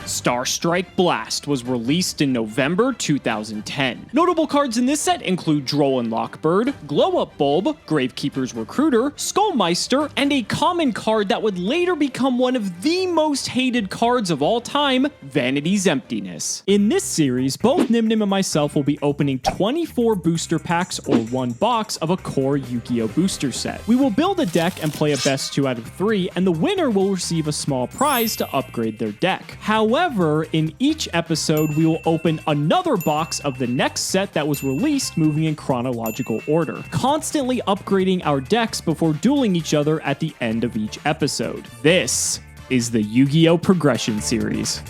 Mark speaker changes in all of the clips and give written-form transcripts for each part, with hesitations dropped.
Speaker 1: Starstrike Blast was released in November 2010. Notable cards in this set include Droll and Lockbird, Glow Up Bulb, Gravekeeper's Recruiter, Skullmeister, and a common card that would later become one of the most hated cards of all time, Vanity's Emptiness. In this series, both Nyhmnim and myself will be opening 24 booster packs or one box of a core Yu-Gi-Oh! Booster set. We will build a deck and play a best 2 out of 3, and the winner will receive a small prize to upgrade their deck. However, in each episode, we will open another box of the next set that was released, moving in chronological order, constantly upgrading our decks before dueling each other at the end of each episode. This is the Yu-Gi-Oh! Progression series.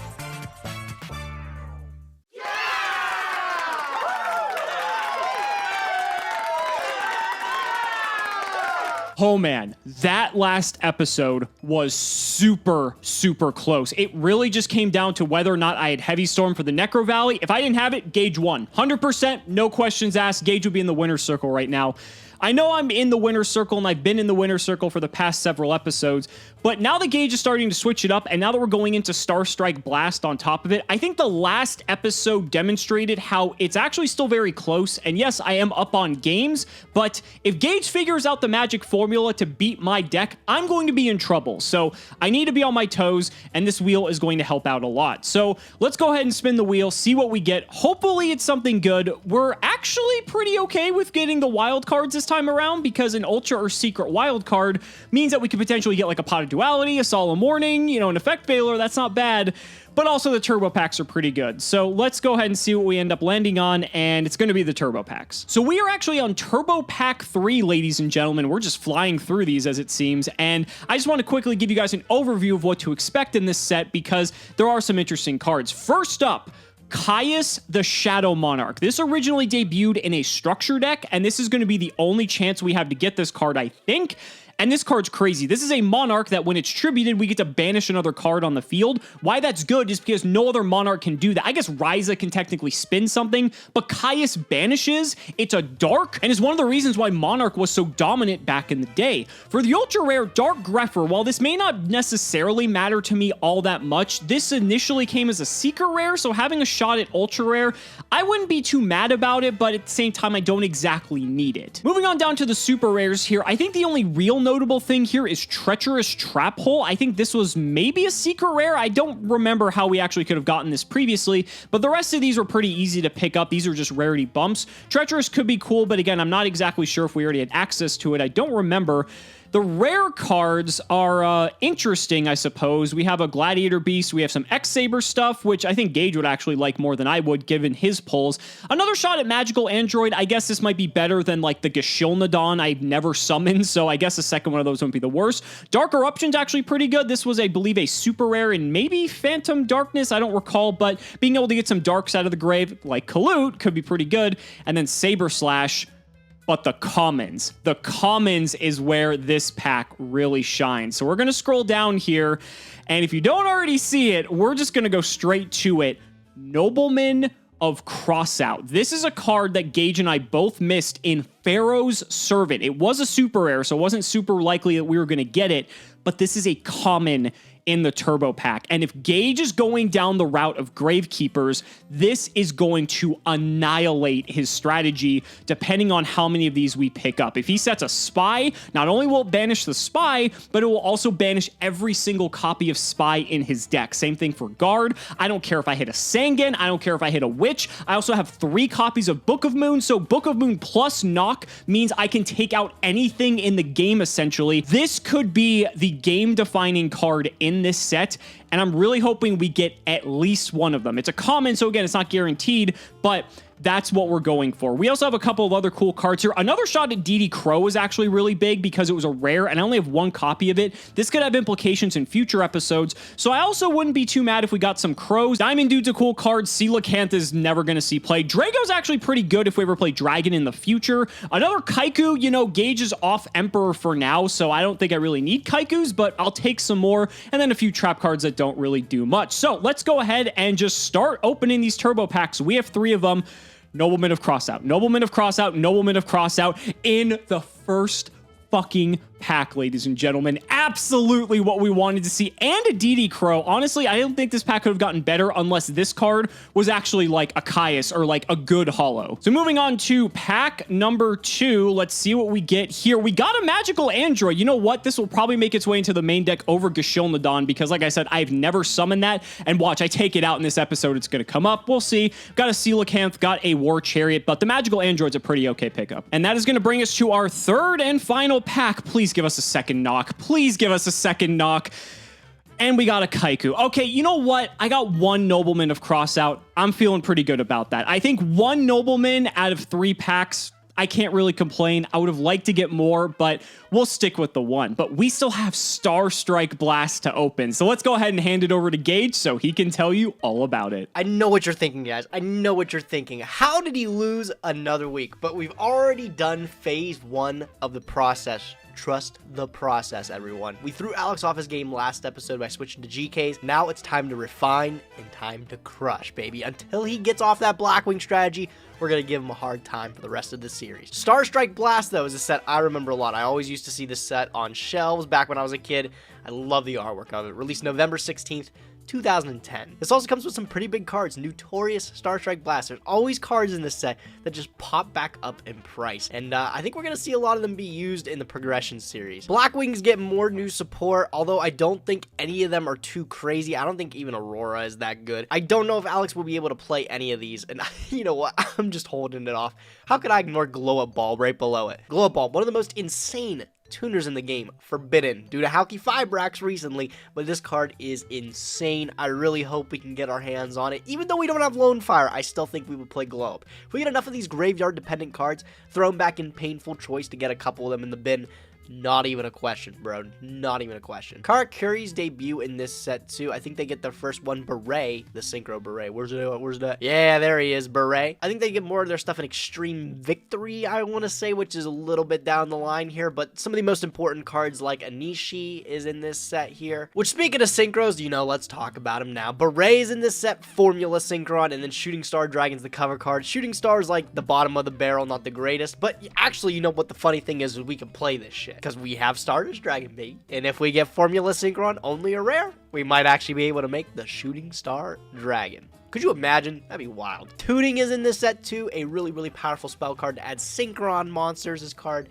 Speaker 1: Oh man, that last episode was super close. It really just came down to whether or not I had Heavy Storm for the Necro Valley. If I didn't have it, Gage won. 100%, no questions asked. Gage would be in the winner's circle right now. I know I'm in the winner's circle, and I've been in the winner's circle for the past several episodes, but now that Gage is starting to switch it up, and now that we're going into Starstrike Blast on top of it, I think the last episode demonstrated how it's actually still very close, and yes, I am up on games, but if Gage figures out the magic formula to beat my deck, I'm going to be in trouble, so I need to be on my toes, and this wheel is going to help out a lot. So let's go ahead and spin the wheel, see what we get. Hopefully it's something good. We're actually pretty okay with getting the wild cards this time around, because an ultra or secret wild card means that we could potentially get like a Pot of Duality, a Solemn Warning, you know, an Effect Veiler. That's not bad, but also the turbo packs are pretty good. So let's go ahead and see what we end up landing on, and it's going to be the turbo packs. So we are actually on turbo pack 3, ladies and gentlemen. We're just flying through these as it seems, and I just want to quickly give you guys an overview of what to expect in this set, because there are some interesting cards. First up, Caius the Shadow Monarch. This originally debuted in a structure deck, and this is going to be the only chance we have to get this card, I think. And this card's crazy. This is a Monarch that when it's tributed, we get to banish another card on the field. Why that's good is because no other Monarch can do that. I guess Ryza can technically spin something, but Caius banishes. It's a dark, and is one of the reasons why Monarch was so dominant back in the day. For the ultra rare Dark Grepher, while this may not necessarily matter to me all that much, this initially came as a secret rare, so having a shot at ultra rare, I wouldn't be too mad about it, but at the same time, I don't exactly need it. Moving on down to the super rares here, I think the only real notable thing here is Treacherous Trap Hole. I think this was maybe a secret rare. I don't remember how we actually could have gotten this previously, but the rest of these were pretty easy to pick up. These are just rarity bumps. Treacherous could be cool, but again, I'm not exactly sure if we already had access to it. I don't remember. The rare cards are interesting, I suppose. We have a Gladiator Beast. We have some X-Saber stuff, which I think Gage would actually like more than I would, given his pulls. Another shot at Magical Android. I guess this might be better than, like, the Gashilnadon I've never summoned, so I guess the second one of those wouldn't be the worst. Dark Eruption's actually pretty good. This was, I believe, a super rare in maybe Phantom Darkness. I don't recall, but being able to get some darks out of the grave, like Kalut, could be pretty good. And then Saber Slash. But the commons is where this pack really shines. So we're going to scroll down here, and if you don't already see it, we're just going to go straight to it. Noblemen of Crossout. This is a card that Gage and I both missed in Pharaoh's Servant. It was a super rare, so it wasn't super likely that we were going to get it, but this is a common in the turbo pack. And if Gage is going down the route of Gravekeepers, this is going to annihilate his strategy depending on how many of these we pick up. If he sets a Spy, not only will it banish the Spy, but it will also banish every single copy of Spy in his deck. Same thing for Guard. I don't care if I hit a Sangan. I don't care if I hit a Witch. I also have 3 copies of Book of Moon, so Book of Moon plus Knock means I can take out anything in the game, essentially. This could be the game-defining card in this set, and I'm really hoping we get at least one of them. It's a common, so again, it's not guaranteed, but that's what we're going for. We also have a couple of other cool cards here. Another shot at DD Crow is actually really big because it was a rare, and I only have 1 copy of it. This could have implications in future episodes, so I also wouldn't be too mad if we got some Crows. Diamond Dude's a cool card. Coelacanth is never going to see play. Drago's actually pretty good if we ever play Dragon in the future. Another Kaiku, you know, Gage is off Emperor for now, so I don't think I really need Kaikus, but I'll take some more, and then a few trap cards that don't really do much. So let's go ahead and just start opening these turbo packs. We have 3 of them. Noblemen of Crossout, Noblemen of Crossout, Noblemen of Crossout in the first fucking pack, ladies and gentlemen. Absolutely what we wanted to see. And a DD Crow. Honestly, I don't think this pack could have gotten better unless this card was actually like a Caius or like a good holo. So moving on to pack number 2, let's see what we get here. We got a magical android. You know what? This will probably make its way into the main deck over Gashilnadon because, like I said, I've never summoned that. And watch, I take it out in this episode. It's going to come up. We'll see. Got a Coelacanth, got a War Chariot, but the magical android's a pretty okay pickup. And that is going to bring us to our third and final pack. Please give us a second knock. Please give us a second knock. And we got a Kaiku. Okay, you know what? I got 1 Nobleman of Crossout. I'm feeling pretty good about that. I think 1 Nobleman out of 3 packs, I can't really complain. I would have liked to get more, but we'll stick with the 1. But we still have Starstrike Blast to open. So let's go ahead and hand it over to Gage so he can tell you all about it.
Speaker 2: I know what you're thinking, guys. I know what you're thinking. How did he lose another week? But we've already done phase 1 of the process. Trust the process, everyone. We threw Alex off his game last episode by switching to GKs. Now it's time to refine and time to crush, baby. Until he gets off that Blackwing strategy, we're going to give him a hard time for the rest of the series. Starstrike Blast, though, is a set I remember a lot. I always used to see this set on shelves back when I was a kid. I love the artwork of it. Released November 16th, 2010. This also comes with some pretty big cards. Notorious Starstrike Blast. There's always cards in this set that just pop back up in price. And I think we're going to see a lot of them be used in the progression series. Blackwings get more new support, although I don't think any of them are too crazy. I don't think even Aurora is that good. I don't know if Alex will be able to play any of these. And you know what? I'm just holding it off. How could I ignore Glow Up Ball right below it? Glow Up Ball, one of the most insane tuners in the game, forbidden due to Halki Fibrax recently, but this card is insane. I really hope we can get our hands on it. Even though we don't have Lone Fire, I still think we would play Glow Up. If we get enough of these graveyard dependent cards, throw them back in Painful Choice to get a couple of them in the bin. Not even a question, bro. Not even a question. Karakuri's debut in this set, too. I think they get their first one, Beret, the Synchro Beret. Where's it? Where's that? Yeah, there he is, Beret. I think they get more of their stuff in Extreme Victory, I want to say, which is a little bit down the line here. But some of the most important cards, like Anishi, is in this set here. Which, speaking of Synchros, you know, let's talk about him now. Beret is in this set, Formula Synchron, and then Shooting Star Dragon's the cover card. Shooting Star is like the bottom of the barrel, not the greatest. But actually, you know what the funny thing is we can play this shit. Because we have Stardust Dragon, baby. And if we get Formula Synchron, only a rare, we might actually be able to make the Shooting Star Dragon. Could you imagine? That'd be wild. Tuning is in this set too, a really, really powerful spell card to add Synchron monsters. This card,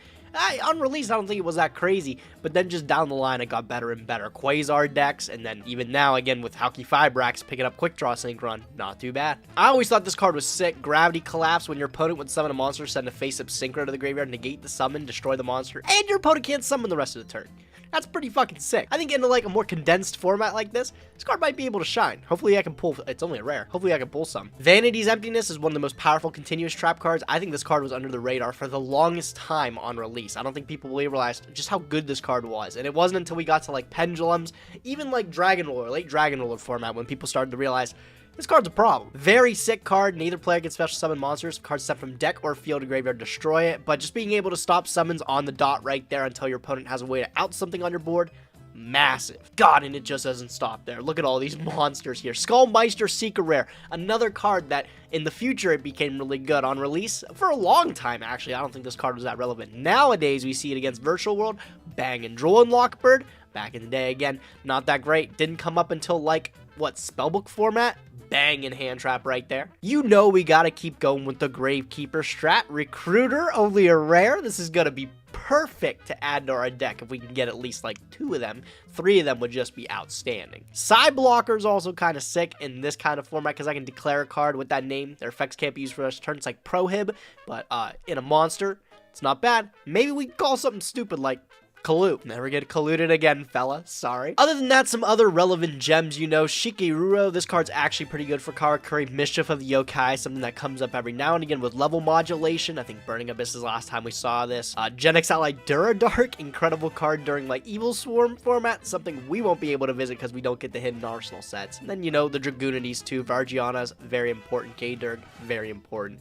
Speaker 2: on release, I don't think it was that crazy, but then just down the line, it got better and better. Quasar decks, and then even now, again, with Halki Fibrax picking up Quick Draw Synchron, not too bad. I always thought this card was sick. Gravity Collapse, when your opponent would summon a monster, send a face-up Synchro to the graveyard, negate the summon, destroy the monster, and your opponent can't summon the rest of the turn. That's pretty fucking sick. I think in like a more condensed format like this card might be able to shine. Hopefully I can pull, it's only a rare. Hopefully I can pull some. Vanity's Emptiness is one of the most powerful continuous trap cards. I think this card was under the radar for the longest time on release. I don't think people really realized just how good this card was. And it wasn't until we got to like Pendulums, even like Dragon Roller, late Dragon Roller format, when people started to realize this card's a problem. Very sick card. Neither player can special summon monsters. Cards set from deck or field to graveyard, destroy it. But just being able to stop summons on the dot right there until your opponent has a way to out something on your board, massive. God, and it just doesn't stop there. Look at all these monsters here. Skullmeister Seeker Rare. Another card that in the future it became really good. On release, for a long time actually, I don't think this card was that relevant. Nowadays, we see it against Virtual World, Bang and Droll and Lockbird. Back in the day, again, not that great. Didn't come up until like, what, Spellbook format? Bang and Hand Trap right there. You know we gotta keep going with the Gravekeeper strat. Recruiter, only a rare. This is gonna be perfect to add to our deck if we can get at least like 2 of them. 3 of them would just be outstanding. Side Blocker is also kind of sick in this kind of format because I can declare a card with that name. Their effects can't be used for the rest of the turn. It's like Prohib, but in a monster, it's not bad. Maybe we can call something stupid like Collude. Never get colluded again, fella. Sorry. Other than that, some other relevant gems, you know. Shikiruro. This card's actually pretty good for Karakuri. Mischief of the Yokai. Something that comes up every now and again with level modulation. I think Burning Abyss is the last time we saw this. Genex Ally Duradark. Incredible card during, like, Evil Swarm format. Something we won't be able to visit because we don't get the hidden arsenal sets. And then, you know, the Dragoonities, too. Vargiana's very important. K-Durg, very important.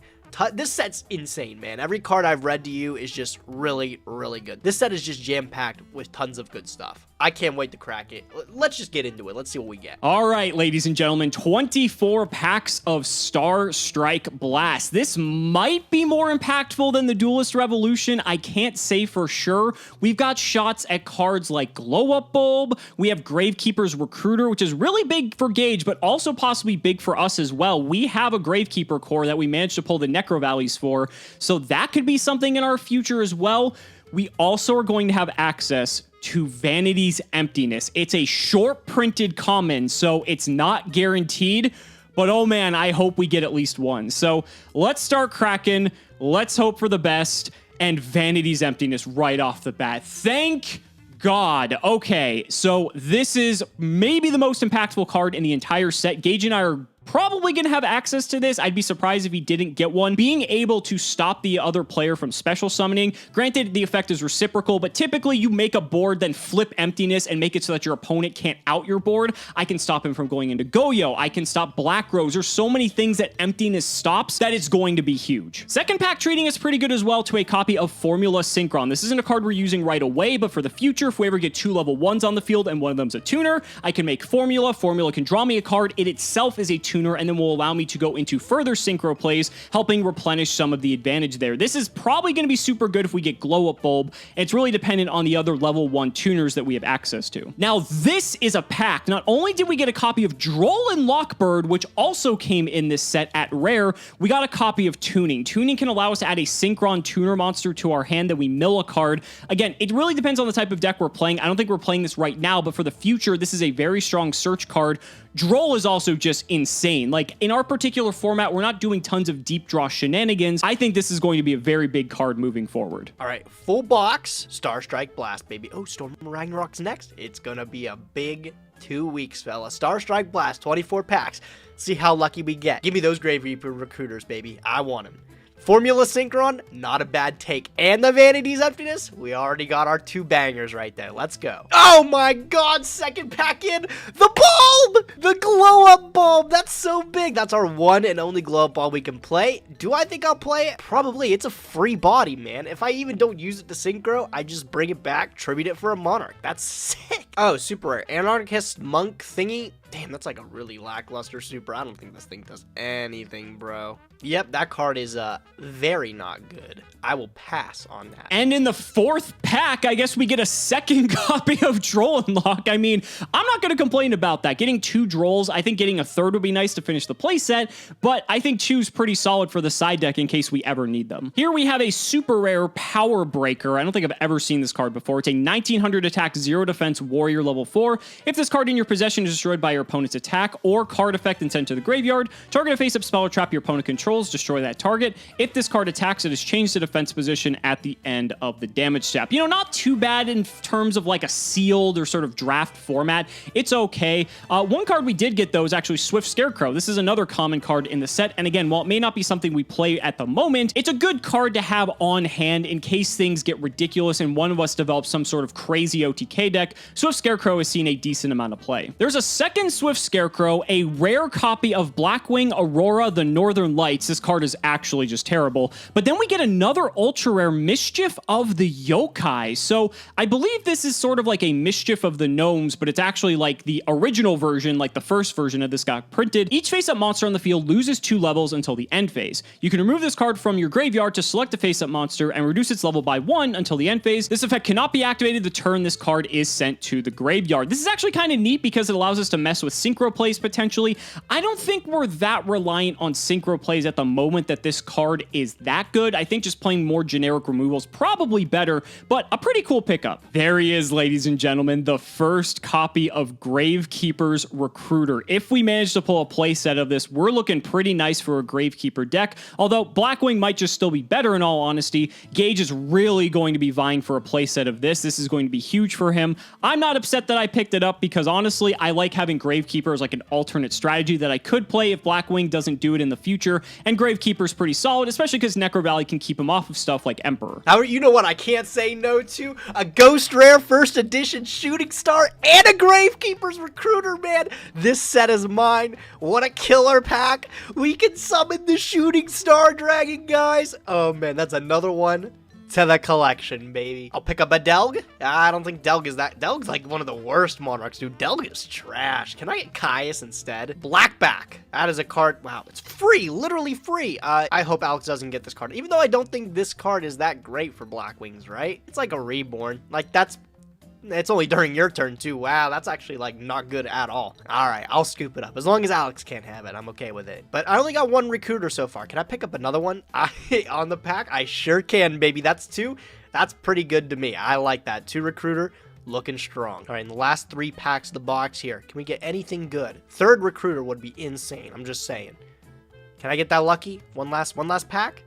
Speaker 2: This set's insane, man. Every card I've read to you is just really, really good. This set is just jam-packed with tons of good stuff. I can't wait to crack it. Let's just get into it. Let's see what we get.
Speaker 1: All right, ladies and gentlemen, 24 packs of Starstrike Blast. This might be more impactful than the Duelist Revolution. I can't say for sure. We've got shots at cards like Glow Up Bulb. We have Gravekeeper's Recruiter, which is really big for Gage, but also possibly big for us as well. We have a Gravekeeper core that we managed to pull the Necro Valleys for, so that could be something in our future as well. We also are going to have access to Vanity's Emptiness. It's a short printed common, so it's not guaranteed, but oh man, I hope we get at least one. So let's start cracking. Let's hope for the best. And Vanity's Emptiness right off the bat. Thank God. Okay, so this is maybe the most impactful card in the entire set. Gage and I are probably going to have access to this. I'd be surprised if he didn't get one. Being able to stop the other player from special summoning, granted the effect is reciprocal, but typically you make a board, then flip Emptiness and make it so that your opponent can't out your board. I can stop him from going into Goyo. I can stop Black Rose. There's so many things that Emptiness stops that it's going to be huge. Second pack treating is pretty good as well to a copy of Formula Synchron. This isn't a card we're using right away, but for the future, if we ever get 2 level 1s on the field and one of them's a tuner, I can make Formula. Formula can draw me a card. It itself is a tuner, and then will allow me to go into further synchro plays, helping replenish some of the advantage there. This is probably going to be super good if we get Glow Up Bulb. It's really dependent on the other level 1 tuners that we have access to. Now, this is a pack. Not only did we get a copy of Droll and Lockbird, which also came in this set at rare, we got a copy of Tuning. Tuning can allow us to add a Synchron tuner monster to our hand, that we mill a card. Again, it really depends on the type of deck we're playing. I don't think we're playing this right now, but for the future, this is a very strong search card. Droll is also just insane. Like, in our particular format, we're not doing tons of deep draw shenanigans. I think this is going to be a very big card moving forward.
Speaker 2: All right, full box, Starstrike Blast, baby. Oh, Storm Ragnarok's next. It's gonna be a big 2 weeks, fella. Starstrike Blast, 24 packs. See how lucky we get. Give me those Gravekeeper Recruiters, baby. I want them. Formula Synchron, not a bad take. And the Vanity's Emptiness, we already got our 2 bangers right there. Let's go. Oh my God, second pack in. The bulb! The glow up bulb. That's so big. That's our one and only glow up bulb we can play. Do I think I'll play it? Probably. It's a free body, man. If I even don't use it to synchro, I just bring it back, tribute it for a Monarch. That's sick. Oh, super rare. Anarchist Monk thingy. Damn, that's like a really lackluster super. I don't think this thing does anything, bro. Yep, that card is very not good. I will pass on that.
Speaker 1: And in the 4th pack, I guess we get a second copy of Droll and Lock. I mean, I'm not going to complain about that. Getting 2 Drolls, I think getting a 3rd would be nice to finish the playset, but I think 2's pretty solid for the side deck in case we ever need them. Here we have a super rare Power Breaker. I don't think I've ever seen this card before. It's a 1900 attack, 0 defense warrior level 4. If this card in your possession is destroyed by your opponent's attack or card effect and sent to the graveyard, target a face-up spell or trap your opponent controls, destroy that target. If this card attacks, it is changed to defense position at the end of the damage step. You know, not too bad in terms of like a sealed or sort of draft format. It's okay. One card we did get, though, is actually Swift Scarecrow. This is another common card in the set, and again, while it may not be something we play at the moment, it's a good card to have on hand in case things get ridiculous and one of us develops some sort of crazy OTK deck. Swift Scarecrow has seen a decent amount of play. There's a second Swift Scarecrow, a rare copy of Blackwing Aurora, the Northern Lights. This card is actually just terrible. But then we get another ultra rare Mischief of the Yokai. So I believe this is sort of like a Mischief of the Gnomes, but it's actually like the original version, like the first version of this got printed. Each face-up monster on the field loses 2 levels until the end phase. You can remove this card from your graveyard to select a face-up monster and reduce its level by 1 until the end phase. This effect cannot be activated the turn this card is sent to the graveyard. This is actually kind of neat because it allows us to mess with synchro plays potentially. I don't think we're that reliant on synchro plays at the moment that this card is that good. I think just playing more generic removal is probably better, but a pretty cool pickup. There he is, ladies and gentlemen, the first copy of Gravekeeper's Recruiter. If we manage to pull a playset of this, we're looking pretty nice for a Gravekeeper deck, although Blackwing might just still be better in all honesty. Gage is really going to be vying for a playset of this. This is going to be huge for him. I'm not upset that I picked it up because honestly, I like having Gravekeeper as like an alternate strategy that I could play if Blackwing doesn't do it in the future, and Gravekeeper's pretty solid, especially because Necro Valley can keep him off of stuff like Emperor.
Speaker 2: You know what I can't say no to? A Ghost Rare First Edition Shooting Star and a Gravekeeper's Recruiter, man. This set is mine. What a killer pack. We can summon the Shooting Star Dragon, guys. Oh, man, that's another one to the collection, baby. I'll pick up a Delg. I don't think Delg is that. Delg's like one of the worst Monarchs, dude. Delg is trash. Can I get Caius instead? Blackback. That is a card. Wow, it's free, literally free. I hope Alex doesn't get this card, even though I don't think this card is that great for Blackwings, right? It's like a reborn. Like, it's only during your turn, too. Wow, that's actually, like, not good at all. All right, I'll scoop it up. As long as Alex can't have it, I'm okay with it. But I only got one recruiter so far. Can I pick up another one on the pack? I sure can, baby. That's 2. That's pretty good to me. I like that. 2 recruiter, looking strong. All right, in the last 3 packs of the box here, can we get anything good? 3rd recruiter would be insane. I'm just saying. Can I get that lucky? One last Pack?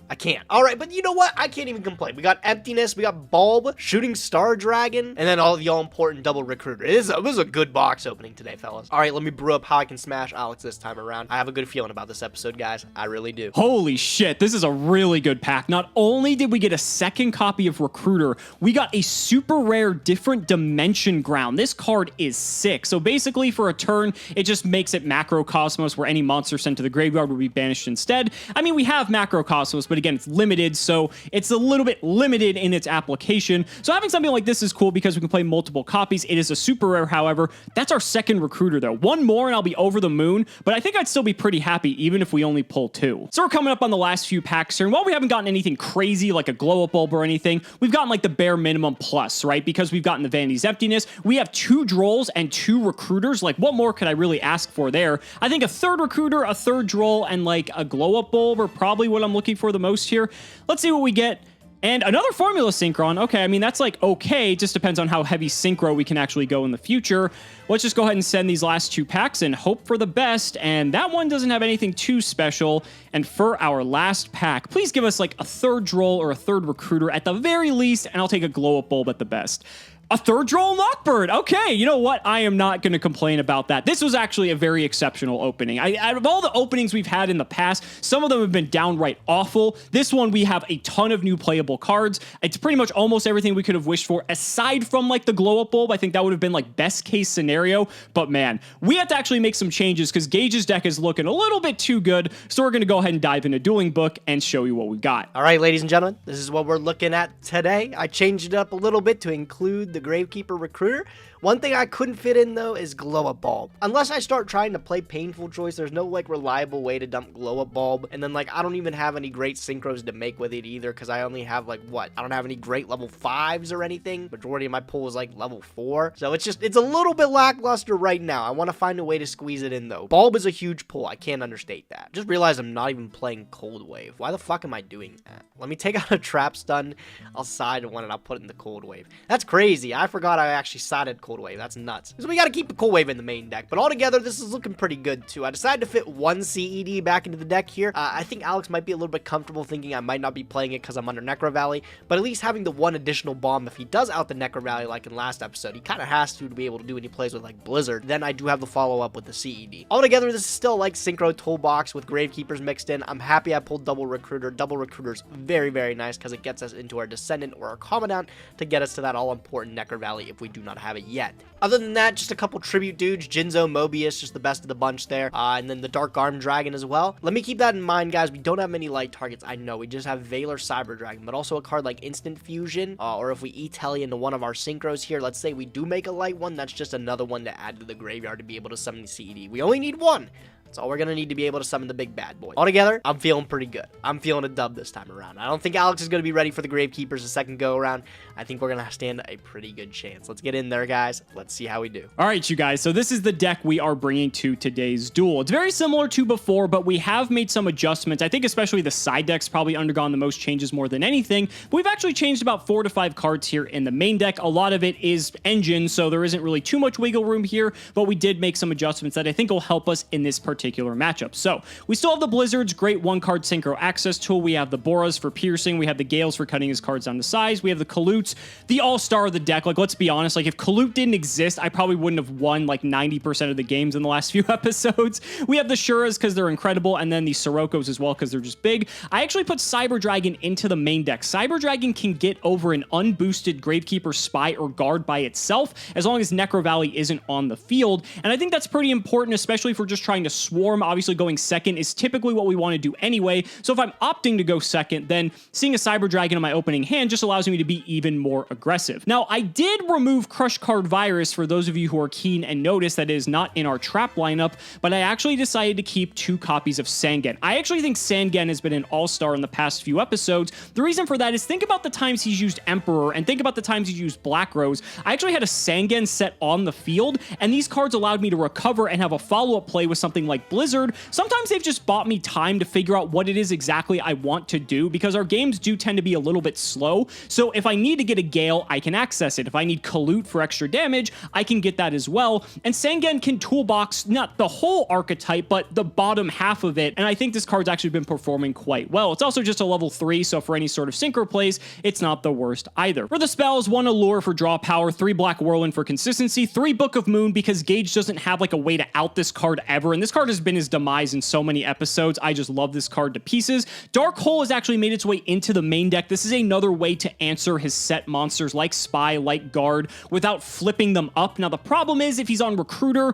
Speaker 2: I can't. All right, but you know what? I can't even complain. We got Emptiness, we got Bulb, Shooting Star Dragon, and then all the all-important double recruiter. It was a good box opening today, fellas. All right, let me brew up how I can smash Alex this time around. I have a good feeling about this episode, guys. I really do.
Speaker 1: Holy shit, this is a really good pack. Not only did we get a second copy of Recruiter, we got a super rare different dimension ground. This card is sick. So basically, for a turn, it just makes it Macrocosmos, where any monster sent to the graveyard will be banished instead. I mean, we have Macrocosmos, but again, it's limited, so it's a little bit limited in its application. So having something like this is cool because we can play multiple copies. It is a super rare, however. That's our second recruiter, though. One more and I'll be over the moon, but I think I'd still be pretty happy even if we only pull 2. So we're coming up on the last few packs here, and while we haven't gotten anything crazy like a glow-up bulb or anything, we've gotten like the bare minimum plus, right? Because we've gotten the Vanity's Emptiness. We have 2 Drolls and 2 recruiters. Like, what more could I really ask for there? I think a 3rd recruiter, a 3rd Droll, and like a glow-up bulb are probably what I'm looking for the most here. Let's see what we get. And another Formula Synchron. Okay, I mean, that's like okay. It just depends on how heavy Synchro we can actually go in the future. Let's just go ahead and send these last 2 packs and hope for the best. And that one doesn't have anything too special. And for our last pack, please give us like a 3rd Droll or a 3rd Recruiter at the very least, and I'll take a glow-up bulb at the best. A 3rd Droll Knockbird. Okay, you know what? I am not going to complain about that. This was actually a very exceptional opening. Out of all the openings we've had in the past, some of them have been downright awful. This one, we have a ton of new playable cards. It's pretty much almost everything we could have wished for, aside from like the glow-up bulb. I think that would have been like best case scenario. But man, we have to actually make some changes because Gage's deck is looking a little bit too good. So we're going to go ahead and dive into Dueling Book and show you what we got.
Speaker 2: All right, ladies and gentlemen, this is what we're looking at today. I changed it up a little bit to include the Gravekeeper Recruiter. One thing I couldn't fit in, though, is Glow-Up Bulb. Unless I start trying to play Painful Choice, there's no, like, reliable way to dump Glow-Up Bulb. And then, like, I don't even have any great synchros to make with it either, because I only have, like, what? I don't have any great level 5s or anything. Majority of my pull is, like, level 4. So it's a little bit lackluster right now. I want to find a way to squeeze it in, though. Bulb is a huge pull. I can't understate that. Just realized I'm not even playing Cold Wave. Why the fuck am I doing that? Let me take out a Trap Stun. I'll side one and I'll put it in the Cold Wave. That's crazy. I forgot I actually sided Cold Wave. That's nuts. So we got to keep a Cold Wave in the main deck. But altogether, this is looking pretty good, too. I decided to fit 1 CED back into the deck here. I think Alex might be a little bit comfortable thinking I might not be playing it because I'm under Necro Valley. But at least having the 1 additional bomb, if he does out the Necro Valley like in last episode, he kind of has to be able to do when he plays with like Blizzard. Then I do have the follow-up with the CED. Altogether, this is still like Synchro Toolbox with Gravekeepers mixed in. I'm happy I pulled Double Recruiter. Double Recruiter's very, very nice because it gets us into our Descendant or our Commandant to get us to that all-important Necro Valley if we do not have it yet. Other than that, just a couple tribute dudes. Jinzo, Mobius, just the best of the bunch there. And then the Dark Arm Dragon as well. Let me keep that in mind, guys. We don't have many light targets. I know. We just have Valor Cyber Dragon, but also a card like Instant Fusion. Or if we E-Telly into one of our Synchros here, let's say we do make a light one, that's just another one to add to the graveyard to be able to summon the CED. We only need 1. That's all we're going to need to be able to summon the big bad boy. Altogether, I'm feeling pretty good. I'm feeling a dub this time around. I don't think Alex is going to be ready for the Gravekeepers a second go around. I think we're going to stand a pretty good chance. Let's get in there, guys. Let's see how we do.
Speaker 1: All right, you guys. So this is the deck we are bringing to today's duel. It's very similar to before, but we have made some adjustments. I think especially the side deck's probably undergone the most changes more than anything. But we've actually changed about 4 to 5 cards here in the main deck. A lot of it is engine, so there isn't really too much wiggle room here, but we did make some adjustments that I think will help us in this particular matchup. So we still have the Blizzards, great 1-card Synchro access tool. We have the Boras for piercing. We have the Gales for cutting his cards down to size. We have the Kalutes, the all-star of the deck. Like, let's be honest, like if Kalute didn't exist, I probably wouldn't have won like 90% of the games in the last few episodes. We have the Shuras because they're incredible, and then the Sirokkos as well because they're just big. I actually put Cyber Dragon into the main deck. Cyber Dragon can get over an unboosted Gravekeeper, Spy, or Guard by itself as long as Necro Valley isn't on the field, and I think that's pretty important, especially if we're just trying to Swarm. Obviously, going second is typically what we want to do anyway. So if I'm opting to go second, then seeing a Cyber Dragon in my opening hand just allows me to be even more aggressive. Now, I did remove Crush Card Virus for those of you who are keen and notice that it is not in our trap lineup, but I actually decided to keep 2 copies of Sangen. I actually think Sangen has been an all-star in the past few episodes. The reason for that is think about the times he's used Emperor and think about the times he's used Black Rose. I actually had a Sangen set on the field, and these cards allowed me to recover and have a follow-up play with something like Blizzard. Sometimes they've just bought me time to figure out what it is exactly I want to do, because our games do tend to be a little bit slow. So if I need to get a Gale, I can access it. If I need Kalute for extra damage, I can get that as well. And Sangen can toolbox not the whole archetype, but the bottom half of it. And I think this card's actually been performing quite well. It's also just a level 3, so for any sort of synchro plays, it's not the worst either. For the spells, 1 Allure for draw power, 3 Black Whirlwind for consistency, 3 Book of Moon because Gage doesn't have like a way to out this card ever, and this card has been his demise in so many episodes. I just love this card to pieces. Dark Hole has actually made its way into the main deck. This is another way to answer his set monsters like Spy, like Guard, without flipping them up. Now, the problem is if he's on Recruiter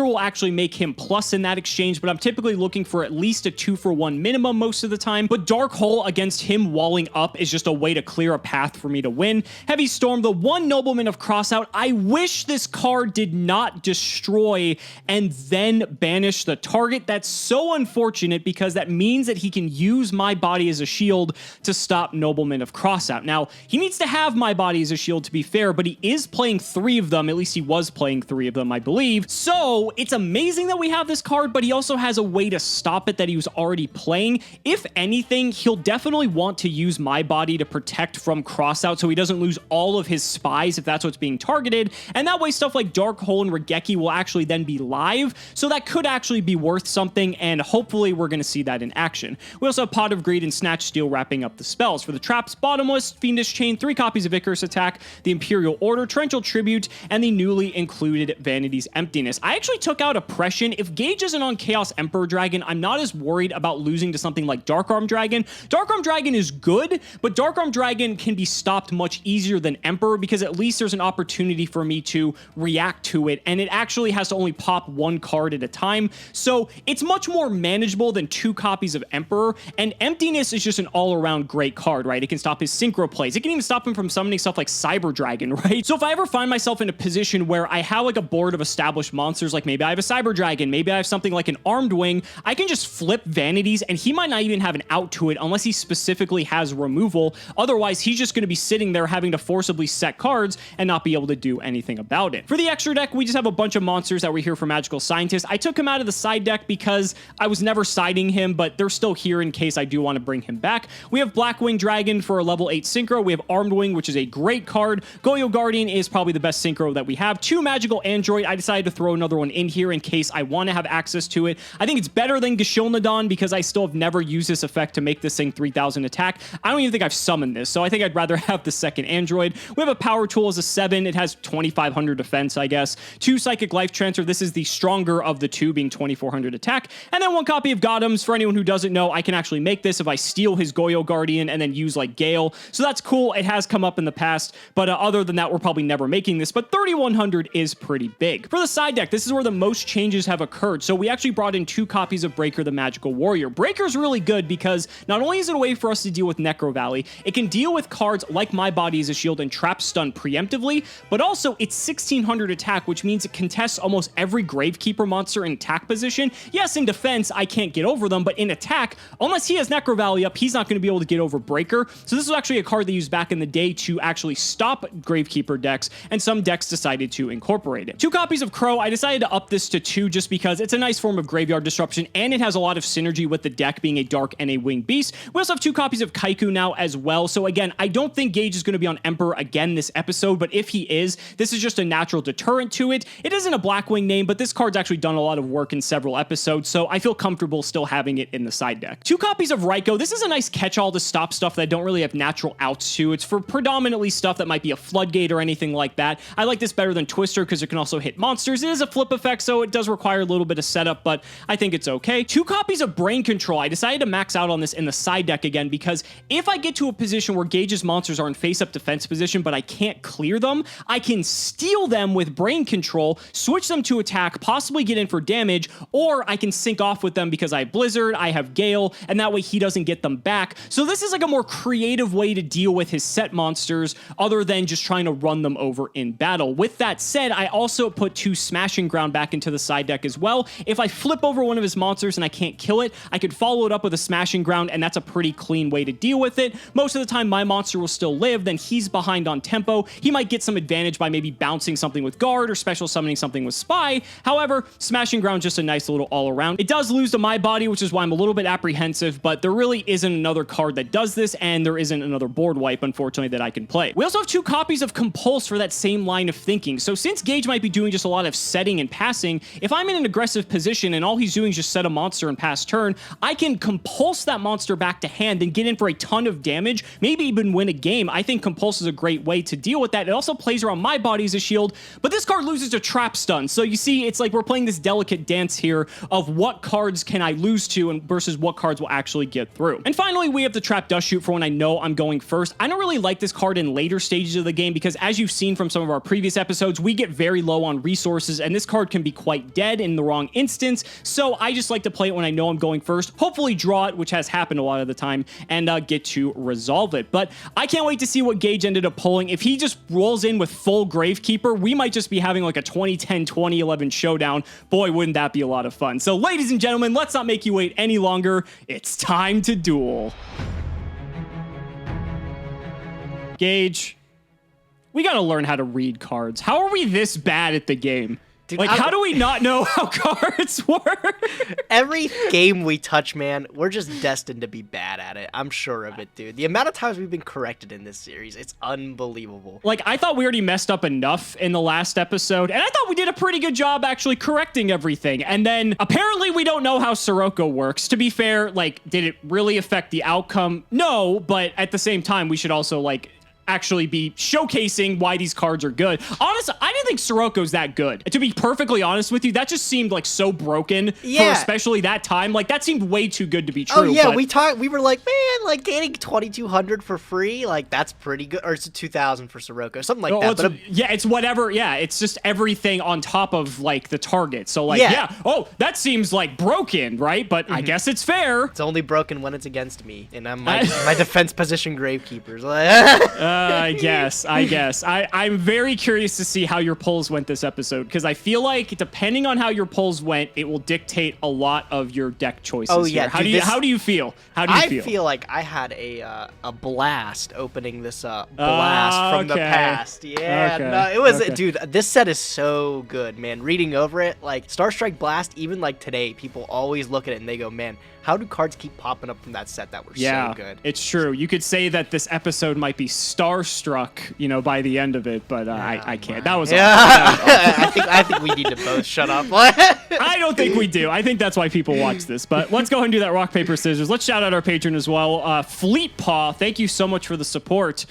Speaker 1: will actually make him plus in that exchange, but I'm typically looking for at least a 2-for-1 minimum most of the time. But Dark Hole against him walling up is just a way to clear a path for me to win. Heavy Storm, the 1 Noblemen of Crossout. I wish this card did not destroy and then banish the target. That's so unfortunate because that means that he can use my body as a shield to stop Noblemen of Crossout. Now, he needs to have my body as a shield to be fair, but he is playing 3 of them. At least he was playing 3 of them, I believe. So it's amazing that we have this card, but he also has a way to stop it that he was already playing. If anything, he'll definitely want to use my body to protect from Crossout so he doesn't lose all of his spies if that's what's being targeted. And that way stuff like Dark Hole and Regeki will actually then be live. So that could actually be worth something, and hopefully we're going to see that in action. We also have Pot of Greed and Snatch Steel wrapping up the spells. For the traps, Bottomless, Fiendish Chain, 3 copies of Icarus Attack, the Imperial Order, Torrential Tribute, and the newly included Vanity's Emptiness. I actually took out Oppression. If Gage isn't on Chaos Emperor Dragon, I'm not as worried about losing to something like Dark Arm Dragon. Dark Arm Dragon is good, but Dark Arm Dragon can be stopped much easier than Emperor because at least there's an opportunity for me to react to it, and it actually has to only pop 1 card at a time. So it's much more manageable than 2 copies of Emperor, and Emptiness is just an all-around great card, right? It can stop his synchro plays. It can even stop him from summoning stuff like Cyber Dragon, right? So if I ever find myself in a position where I have like a board of established monsters, like maybe I have a Cyber Dragon, maybe I have something like an Armed Wing, I can just flip Vanities, and he might not even have an out to it unless he specifically has removal. Otherwise, he's just going to be sitting there having to forcibly set cards and not be able to do anything about it. For the extra deck, we just have a bunch of monsters that were here for Magical Scientist. I took him out of the side deck because I was never siding him, but they're still here in case I do want to bring him back. We have Blackwing Dragon for a level 8 synchro. We have Armed Wing, which is a great card. Goyo Guardian is probably the best synchro that we have. 2 Magical Android. I decided to throw another one in here in case I want to have access to it. I think it's better than Gashilnadon because I still have never used this effect to make this thing 3000 attack. I don't even think I've summoned this, so I think I'd rather have the second Android. We have a Power Tool as a 7. It has 2500 defense, I guess. 2 Psychic Life Transfer. This is the stronger of the 2, being 2400 attack. And then 1 copy of Gothams. For anyone who doesn't know, I can actually make this if I steal his Goyo Guardian and then use like Gale. So that's cool. It has come up in the past, but other than that, we're probably never making this, but 3100 is pretty big. For the side deck, this is where the most changes have occurred. So we actually brought in 2 copies of Breaker the Magical Warrior. Breaker's really good because not only is it a way for us to deal with Necro Valley, it can deal with cards like My Body as a Shield and Trap Stun preemptively, but also it's 1600 attack, which means it contests almost every Gravekeeper monster in attack position. Yes, in defense, I can't get over them, but in attack, unless he has Necro Valley up, he's not going to be able to get over Breaker. So this was actually a card they used back in the day to actually stop Gravekeeper decks, and some decks decided to incorporate it. 2 copies of Crow. I decided to up this to 2 just because it's a nice form of graveyard disruption, and it has a lot of synergy with the deck being a dark and a winged beast. We also have 2 copies of Kaiku now as well. So again, I don't think Gage is going to be on Emperor again this episode, but if he is, this is just a natural deterrent to it. It isn't a Blackwing name, but this card's actually done a lot of work in several episodes, so I feel comfortable still having it in the side deck. 2 copies of Raikou. This is a nice catch-all to stop stuff that don't really have natural outs to. It's for predominantly stuff that might be a Floodgate or anything like that. I like this better than Twister because it can also hit monsters. It is a flip effect, so it does require a little bit of setup, but I think it's okay. 2 copies of Brain Control. I decided to max out on this in the side deck again because if I get to a position where Gage's monsters are in face-up defense position, but I can't clear them, I can steal them with Brain Control, switch them to attack, possibly get in for damage, damage, or I can sync off with them because I have Blizzard, I have Gale, and that way he doesn't get them back. So this is like a more creative way to deal with his set monsters other than just trying to run them over in battle. With that said, I also put 2 Smashing Ground back into the side deck as well. If I flip over one of his monsters and I can't kill it, I could follow it up with a Smashing Ground, and that's a pretty clean way to deal with it. Most of the time, my monster will still live, then he's behind on tempo. He might get some advantage by maybe bouncing something with Guard or special summoning something with Spy. However, Smashing Ground just a nice little all-around. It does lose to my body, which is why I'm a little bit apprehensive, but there really isn't another card that does this, and there isn't another board wipe, unfortunately, that I can play. We also have 2 copies of Compulse for that same line of thinking. So since Gage might be doing just a lot of setting and passing, if I'm in an aggressive position and all he's doing is just set a monster and pass turn, I can Compulse that monster back to hand and get in for a ton of damage, maybe even win a game. I think Compulse is a great way to deal with that. It also plays around my body as a shield, but this card loses to Trap Stun. So you see, it's like we're playing this delicate dance here of what cards can I lose to and versus what cards will actually get through. And finally, we have the Trap Dust Shoot for when I know I'm going first. I don't really like this card in later stages of the game because, as you've seen from some of our previous episodes, we get very low on resources, and this card can be quite dead in the wrong instance. So I just like to play it when I know I'm going first, hopefully draw it, which has happened a lot of the time, and get to resolve it. But I can't wait to see what Gage ended up pulling. If he just rolls in with full Gravekeeper, we might just be having like a 2010-2011 showdown. Boy, wouldn't that be a lot of fun. So ladies and gentlemen, let's not make you wait any longer. It's time to duel. Gage, we gotta learn how to read cards. How are we this bad at the game? Dude, like, how do we not know how cards work?
Speaker 2: Every game we touch, man, we're just destined to be bad at it. I'm sure of it, dude. The amount of times we've been corrected in this series, it's unbelievable.
Speaker 1: Like, I thought we already messed up enough in the last episode, and I thought we did a pretty good job actually correcting everything. And then, apparently, we don't know how Sirocco works. To be fair, like, did it really affect the outcome? No, but at the same time, we should also, like, actually be showcasing why these cards are good. Honestly, I didn't think Sirocco's that good. To be perfectly honest with you, that just seemed like so broken for especially that time. Like, that seemed way too good to be true.
Speaker 2: Oh yeah, we were like, man, like getting 2,200 for free, like that's pretty good. Or it's 2,000 for Sirocco, something like that. But
Speaker 1: yeah, it's whatever. Yeah, it's just everything on top of like the target. So like, oh, that seems like broken, right? But I guess it's fair.
Speaker 2: It's only broken when it's against me, and I'm my defense position Gravekeepers.
Speaker 1: I guess. I'm very curious to see how your polls went this episode, because I feel like depending on how your polls went, it will dictate a lot of your deck choices.
Speaker 2: Oh yeah.
Speaker 1: Here. How do you feel?
Speaker 2: I feel like I had a blast opening this blast from the past. Yeah, no, it was dude. This set is so good, man. Reading over it, like Starstrike Blast, even like today, people always look at it and they go, man, how do cards keep popping up from that set that were so good?
Speaker 1: It's true. You could say that this episode might be starstruck, you know, by the end of it, but I can't. That was
Speaker 2: I think we need to both shut up.
Speaker 1: I don't think we do. I think that's why people watch this. But let's go ahead and do that rock, paper, scissors. Let's shout out our patron as well. Fleet Paw, thank you so much for the support.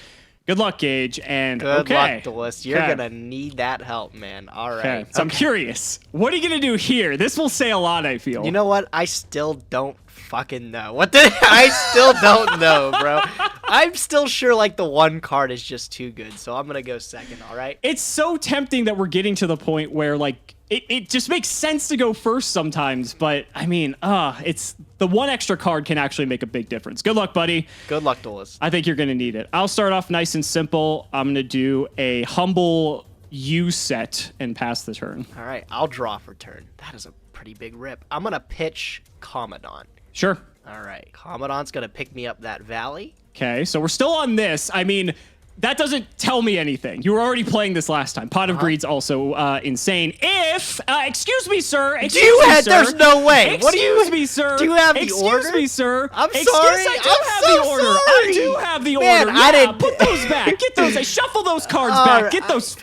Speaker 1: Good luck, Gage, and
Speaker 2: good luck, Duelist. You're gonna need that help, man. All right.
Speaker 1: So I'm curious. What are you gonna do here? This will say a lot, I feel.
Speaker 2: You know what? I still don't fucking know. I still don't know, bro. I'm still sure like the one card is just too good, so I'm gonna go second. All right.
Speaker 1: It's so tempting that we're getting to the point where like it just makes sense to go first sometimes, but I mean, it's the one extra card can actually make a big difference. Good luck, buddy.
Speaker 2: Good luck, Duelist.
Speaker 1: I think you're gonna need it. I'll start off nice and simple. I'm gonna do a humble U set and pass the turn.
Speaker 2: All right, I'll draw for turn. That is a pretty big rip. I'm gonna pitch Commandant.
Speaker 1: Sure.
Speaker 2: All right, Commandant's gonna pick me up that valley.
Speaker 1: Okay, so we're still on this. I mean, that doesn't tell me anything. You were already playing this last time. Pot of Greed's also insane. If, excuse me, sir.
Speaker 2: There's no way.
Speaker 1: Excuse me, sir.
Speaker 2: Do you have the order?
Speaker 1: Excuse me, sir.
Speaker 2: I'm sorry.
Speaker 1: I do have the order.
Speaker 2: Man,
Speaker 1: I didn't put those back. Get those. Shuffle those cards back.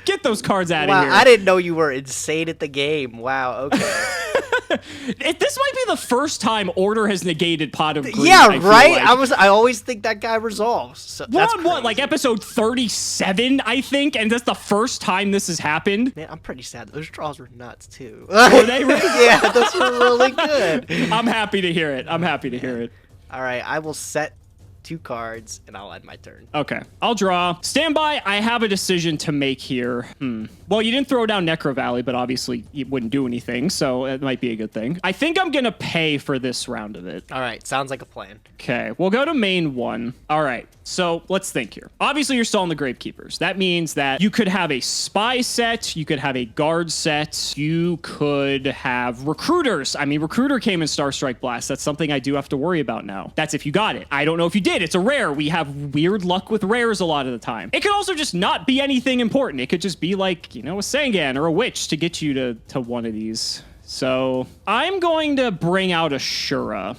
Speaker 1: Get those cards out of here.
Speaker 2: I didn't know you were insane at the game. Wow. Okay.
Speaker 1: This might be the first time order has negated Pot of Greed.
Speaker 2: Yeah, right. Like. I always think that guy resolves. So
Speaker 1: we're on what, like episode 37, I think, and that's the first time this has happened.
Speaker 2: Man, I'm pretty sad. Those draws were nuts too.
Speaker 1: Were they really?
Speaker 2: Yeah, those were really good.
Speaker 1: I'm happy to hear it. All right,
Speaker 2: I will set 2 cards, and I'll end my turn.
Speaker 1: Okay, I'll draw. Stand by. I have a decision to make here. Well, you didn't throw down Necro Valley, but obviously it wouldn't do anything, so it might be a good thing. I think I'm gonna pay for this round of it.
Speaker 2: All right, sounds like a plan.
Speaker 1: Okay, we'll go to main 1. All right, so let's think here. Obviously, you're still on the Gravekeepers. That means that you could have a spy set, you could have a guard set, you could have recruiters. I mean, recruiter came in Starstrike Blast. That's something I do have to worry about now. That's if you got it. I don't know if you did. It's a rare. We have weird luck with rares a lot of the time. It could also just not be anything important. It could just be like, you know, a Sangan or a Witch to get you to one of these. So I'm going to bring out a Shura.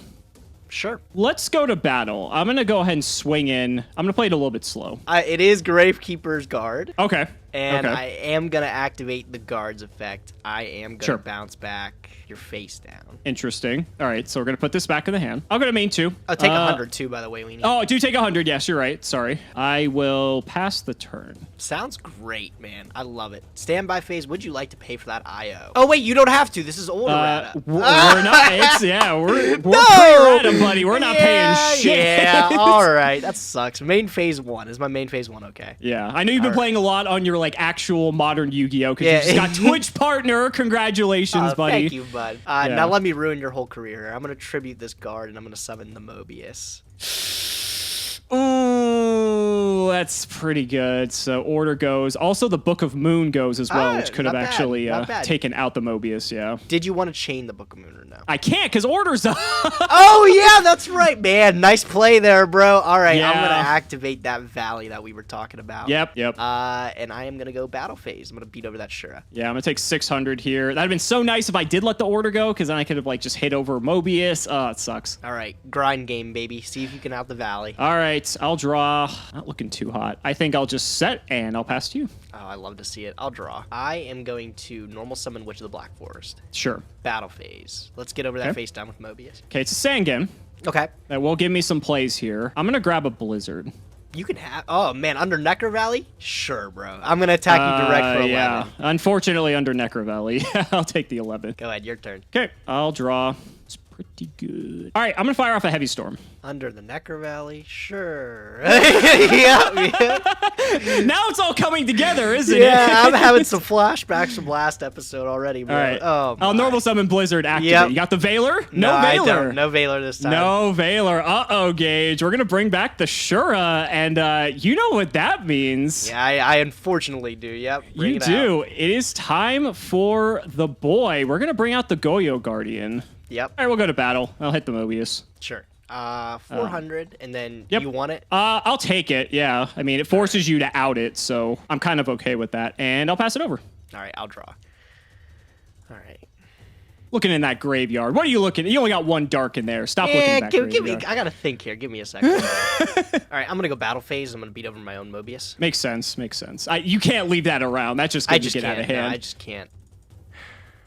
Speaker 2: Sure.
Speaker 1: Let's go to battle. I'm going to go ahead and swing in. I'm going to play it a little bit slow.
Speaker 2: It is Gravekeeper's Guard.
Speaker 1: Okay.
Speaker 2: And
Speaker 1: okay.
Speaker 2: I am going to activate the Guard's effect. I am going to
Speaker 1: Sure.
Speaker 2: bounce back your face down.
Speaker 1: Interesting. All right, so we're going to put this back in the hand. I'll go to main 2.
Speaker 2: I'll take 100 too, by the way, Weenie.
Speaker 1: Oh, do take 100. Yes, you're right. Sorry. I will pass the turn.
Speaker 2: Sounds great, man. I love it. Standby phase, would you like to pay for that IO? Oh, wait, you don't have to. This is older rata.
Speaker 1: We're not. We're
Speaker 2: No!
Speaker 1: pre-rata, buddy. We're not paying shit.
Speaker 2: Yeah, all right. That sucks. Main phase 1. Is my main phase 1 okay?
Speaker 1: Yeah, I know you've been playing a lot on your like actual modern Yu-Gi-Oh! Because
Speaker 2: Yeah.
Speaker 1: you just got Twitch partner. Congratulations, buddy.
Speaker 2: Thank you, bud. Now let me ruin your whole career. I'm going to tribute this guard, and I'm going to summon the Mobius.
Speaker 1: Ooh, that's pretty good. So order goes. Also, the Book of Moon goes as well, which could have
Speaker 2: not bad,
Speaker 1: actually
Speaker 2: not bad.
Speaker 1: taken out the Mobius. Yeah.
Speaker 2: Did you want to chain the Book of Moon or no?
Speaker 1: I can't because order's up.
Speaker 2: Oh, yeah, that's right, man. Nice play there, bro. All right, I'm going to
Speaker 1: Yeah.
Speaker 2: activate that Valley that we were talking about.
Speaker 1: Yep.
Speaker 2: And I am going to go battle phase. I'm going to beat over that Shura.
Speaker 1: Yeah, I'm gonna take 600 here. That'd have been so nice if I did let the order go, because then I could have like just hit over Mobius. Oh, it sucks.
Speaker 2: All right, grind game, baby. See if you can out the Valley.
Speaker 1: All right, I'll draw. Not looking too hot. I think I'll just set and I'll pass to you.
Speaker 2: Oh, I love to see it. I'll draw. I am going to normal summon Witch of the Black Forest.
Speaker 1: Sure.
Speaker 2: Battle phase. Let's get over that
Speaker 1: Okay.
Speaker 2: face down with Mobius.
Speaker 1: Okay, it's a Sangan.
Speaker 2: Okay.
Speaker 1: That will give me some plays here. I'm gonna grab a Blizzard.
Speaker 2: You can have... Oh, man, under Necro Valley? Sure, bro. I'm going to attack you direct for 11.
Speaker 1: Yeah, unfortunately under Necro Valley. I'll take the 11.
Speaker 2: Go ahead, your turn.
Speaker 1: Okay, I'll draw. It's pretty good. All right, I'm gonna fire off a Heavy Storm.
Speaker 2: Under the Necro Valley? Sure. yeah.
Speaker 1: Now it's all coming together, isn't it?
Speaker 2: Yeah, I'm having some flashbacks from last episode already, bro.
Speaker 1: All right.
Speaker 2: Oh,
Speaker 1: I'll
Speaker 2: my.
Speaker 1: normal summon Blizzard. Activate.
Speaker 2: Yep.
Speaker 1: You got the Veiler?
Speaker 2: No,
Speaker 1: No
Speaker 2: I
Speaker 1: Veiler.
Speaker 2: don't. No Veiler this time.
Speaker 1: No Veiler. Uh-oh, Gage. We're going to bring back the Shura, and you know what that means.
Speaker 2: Yeah, I unfortunately do. Yep. Bring
Speaker 1: You
Speaker 2: it
Speaker 1: do.
Speaker 2: out.
Speaker 1: It is time for the boy. We're going to bring out the Goyo Guardian.
Speaker 2: Yep.
Speaker 1: All right, we'll go to battle. I'll hit the Mobius.
Speaker 2: Sure. 400, and then
Speaker 1: Yep.
Speaker 2: you want it?
Speaker 1: I'll take it, yeah. I mean, it forces you to out it, so I'm kind of okay with that. And I'll pass it over.
Speaker 2: All right, I'll draw. All right.
Speaker 1: Looking in that graveyard. What are you looking at? You only got one dark in there. Stop looking
Speaker 2: Yeah,
Speaker 1: at that
Speaker 2: give me.
Speaker 1: graveyard.
Speaker 2: I gotta think here. Give me a second. All right, I'm gonna go battle phase. I'm gonna beat over my own Mobius.
Speaker 1: Makes sense. Makes sense. You can't leave that around. That's just
Speaker 2: I
Speaker 1: going to
Speaker 2: just
Speaker 1: get
Speaker 2: can't.
Speaker 1: out of
Speaker 2: No,
Speaker 1: hand.
Speaker 2: I just can't.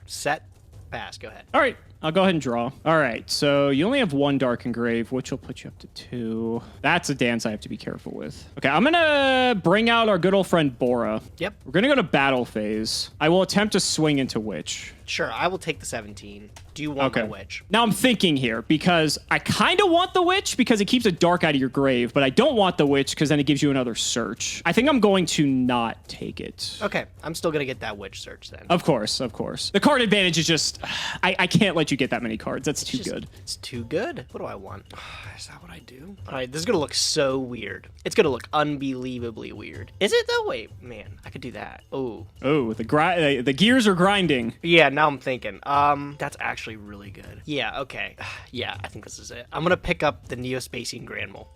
Speaker 2: Set. Pass. Go ahead.
Speaker 1: All right. I'll go ahead and draw. All right. So you only have one dark engrave, which will put you up to 2. That's a dance I have to be careful with. Okay. I'm going to bring out our good old friend Bora.
Speaker 2: Yep.
Speaker 1: We're going to go to battle phase. I will attempt to swing into Witch.
Speaker 2: Sure. I will take the 17. Do you want my Witch?
Speaker 1: Now I'm thinking here because I kind of want the Witch because it keeps a dark out of your grave, but I don't want the Witch because then it gives you another search. I think I'm going to not take it.
Speaker 2: Okay. I'm still gonna get that Witch search then.
Speaker 1: Of course, of course. The card advantage is just, I can't let you get that many cards. That's too good.
Speaker 2: It's too good. What do I want? Is that what I do? All right. This is gonna look so weird. It's gonna look unbelievably weird. Is it though? Wait, man. I could do that. Oh.
Speaker 1: Oh, the gears are grinding.
Speaker 2: Yeah. Now I'm thinking. That's actually really good. Yeah. Okay. Yeah. I think this is it. I'm gonna pick up the Neo-Spacian Granmole.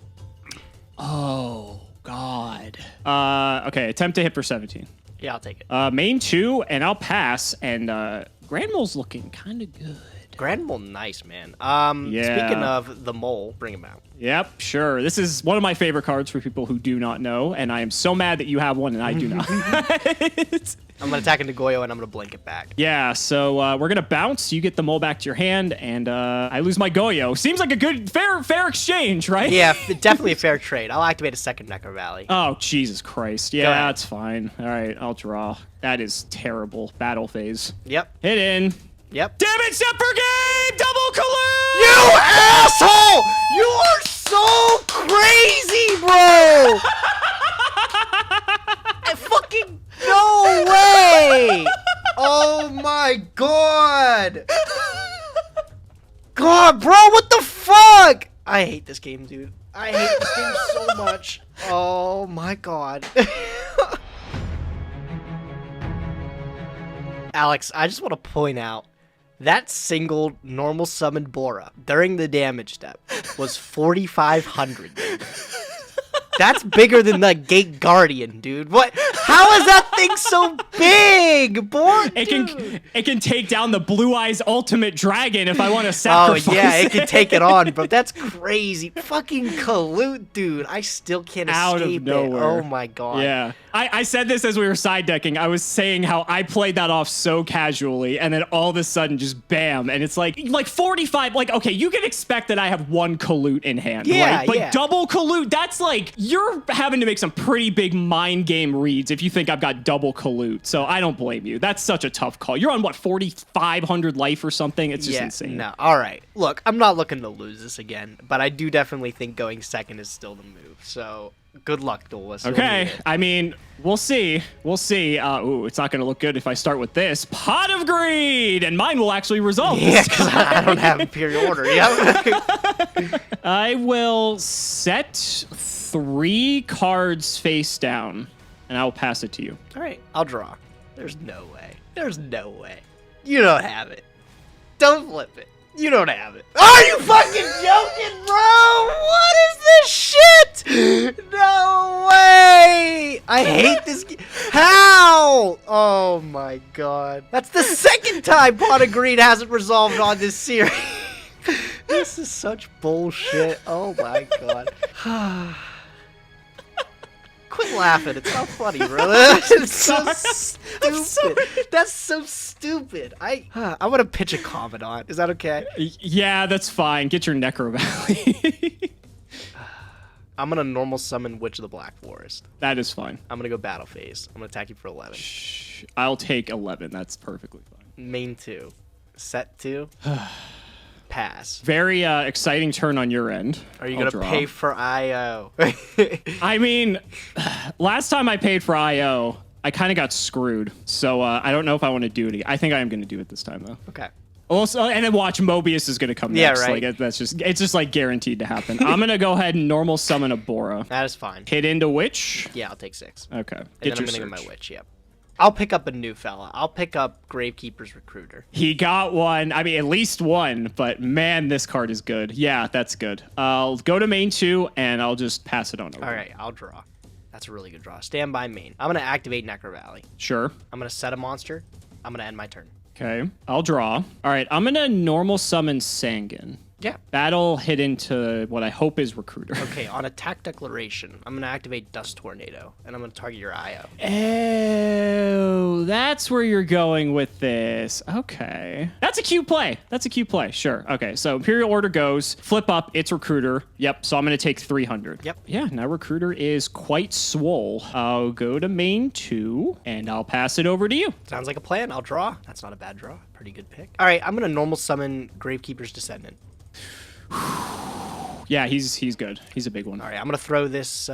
Speaker 1: Oh, God. Okay, attempt to hit for 17.
Speaker 2: Yeah, I'll take it.
Speaker 1: Main 2, and I'll pass, and Granmole's looking kind of good.
Speaker 2: Granmole, nice, man.
Speaker 1: Yeah.
Speaker 2: Speaking of the mole, bring him out.
Speaker 1: Yep, sure. This is one of my favorite cards for people who do not know, and I am so mad that you have one and I do not.
Speaker 2: I'm gonna attack into Goyo and I'm gonna blink it back.
Speaker 1: Yeah, so we're gonna bounce. You get the mole back to your hand, and I lose my Goyo. Seems like a good, fair exchange, right?
Speaker 2: Yeah, definitely a fair trade. I'll activate a second Necro Valley.
Speaker 1: Oh, Jesus Christ.
Speaker 2: Go
Speaker 1: Yeah,
Speaker 2: ahead.
Speaker 1: that's fine. All right, I'll draw. That is terrible. Battle phase.
Speaker 2: Yep.
Speaker 1: Hit in.
Speaker 2: Yep.
Speaker 1: Damn it, Zephyr Game! Double collude!
Speaker 2: You asshole! You are so crazy! god, bro, what the fuck? I hate this game, dude. I hate this game so much. Oh my god. Alex, I just want to point out that single normal summoned Bora during the damage step was 4,500. That's bigger than the Gate Guardian, dude. What? How is that thing so big, boy?
Speaker 1: It can take down the Blue Eyes Ultimate Dragon if I want to sacrifice it.
Speaker 2: Oh yeah, it can take it on, bro. That's crazy. Fucking Kalut, dude. I still can't escape it. Oh my god.
Speaker 1: Yeah. I said this as we were side decking. I was saying how I played that off so casually, and then all of a sudden just bam, and it's like 45. Like, okay, you can expect that I have one Kalut in hand, right? But double Kalut, that's like you're having to make some pretty big mind game reads if you think I've got double Kalut. So I don't blame you. That's such a tough call. You're on what, 4,500 life or something? It's just insane.
Speaker 2: No, all right. Look, I'm not looking to lose this again, but I do definitely think going second is still the move. So good luck, duelist.
Speaker 1: Okay, I mean, we'll see. We'll see. Ooh, it's not going to look good if I start with this. Pot of Greed! And mine will actually resolve
Speaker 2: Yeah, because I don't have Imperial Order. Yeah.
Speaker 1: I will set 3 cards face down, and I will pass it to you.
Speaker 2: All right, I'll draw. There's no way. There's no way. You don't have it. Don't flip it. You don't have it. Are you fucking joking, bro? What is this shit? No way. I hate this game. How? Oh my god. That's the second time Pot of Greed hasn't resolved on this series. This is such bullshit. Oh my god. Quit laughing. It's not funny, brother. It's so stupid. That's so stupid. I'm gonna pitch a Commandant. Is that okay?
Speaker 1: Yeah, that's fine. Get your Necro Valley.
Speaker 2: I'm gonna normal summon Witch of the Black Forest.
Speaker 1: That is fine.
Speaker 2: I'm gonna go battle phase. I'm gonna attack you for 11.
Speaker 1: Shh. I'll take 11. That's perfectly fine.
Speaker 2: Main 2. Set 2. Pass.
Speaker 1: Very exciting turn on your end.
Speaker 2: Are you going to pay for IO?
Speaker 1: I mean, last time I paid for IO, I kind of got screwed. So I don't know if I want to do it again. I think I am going to do it this time, though.
Speaker 2: Okay.
Speaker 1: Also, and then watch Mobius is going to come next.
Speaker 2: Yeah, right.
Speaker 1: Like, it's just like guaranteed to happen. I'm going to go ahead and normal summon a Bora.
Speaker 2: That is fine.
Speaker 1: Hit into Witch?
Speaker 2: Yeah, I'll take 6.
Speaker 1: Okay.
Speaker 2: And then I'm going to get my Witch, yep. I'll pick up a new fella. I'll pick up Gravekeeper's Recruiter.
Speaker 1: He got one. I mean, at least one. But man, this card is good. Yeah, that's good. I'll go to main 2, and I'll just pass it on over.
Speaker 2: All right, I'll draw. That's a really good draw. Stand by main. I'm going to activate Necro Valley.
Speaker 1: Sure.
Speaker 2: I'm going to set a monster. I'm going to end my turn.
Speaker 1: Okay. I'll draw. All right. I'm going to normal summon Sanguine.
Speaker 2: Yeah.
Speaker 1: That'll hit into what I hope is Recruiter.
Speaker 2: Okay, on attack declaration, I'm going to activate Dust Tornado, and I'm going to target your IO.
Speaker 1: Oh, that's where you're going with this. Okay. That's a cute play. That's a cute play. Sure. Okay, so Imperial Order goes, flip up, it's Recruiter. Yep, so I'm going to take 300.
Speaker 2: Yep.
Speaker 1: Yeah, now Recruiter is quite swole. I'll go to main 2, and I'll pass it over to you.
Speaker 2: Sounds like a plan. I'll draw. That's not a bad draw. Pretty good pick. All right, I'm going to normal summon Gravekeeper's Descendant.
Speaker 1: Yeah, he's good. He's a big one.
Speaker 2: All right, I'm going to throw this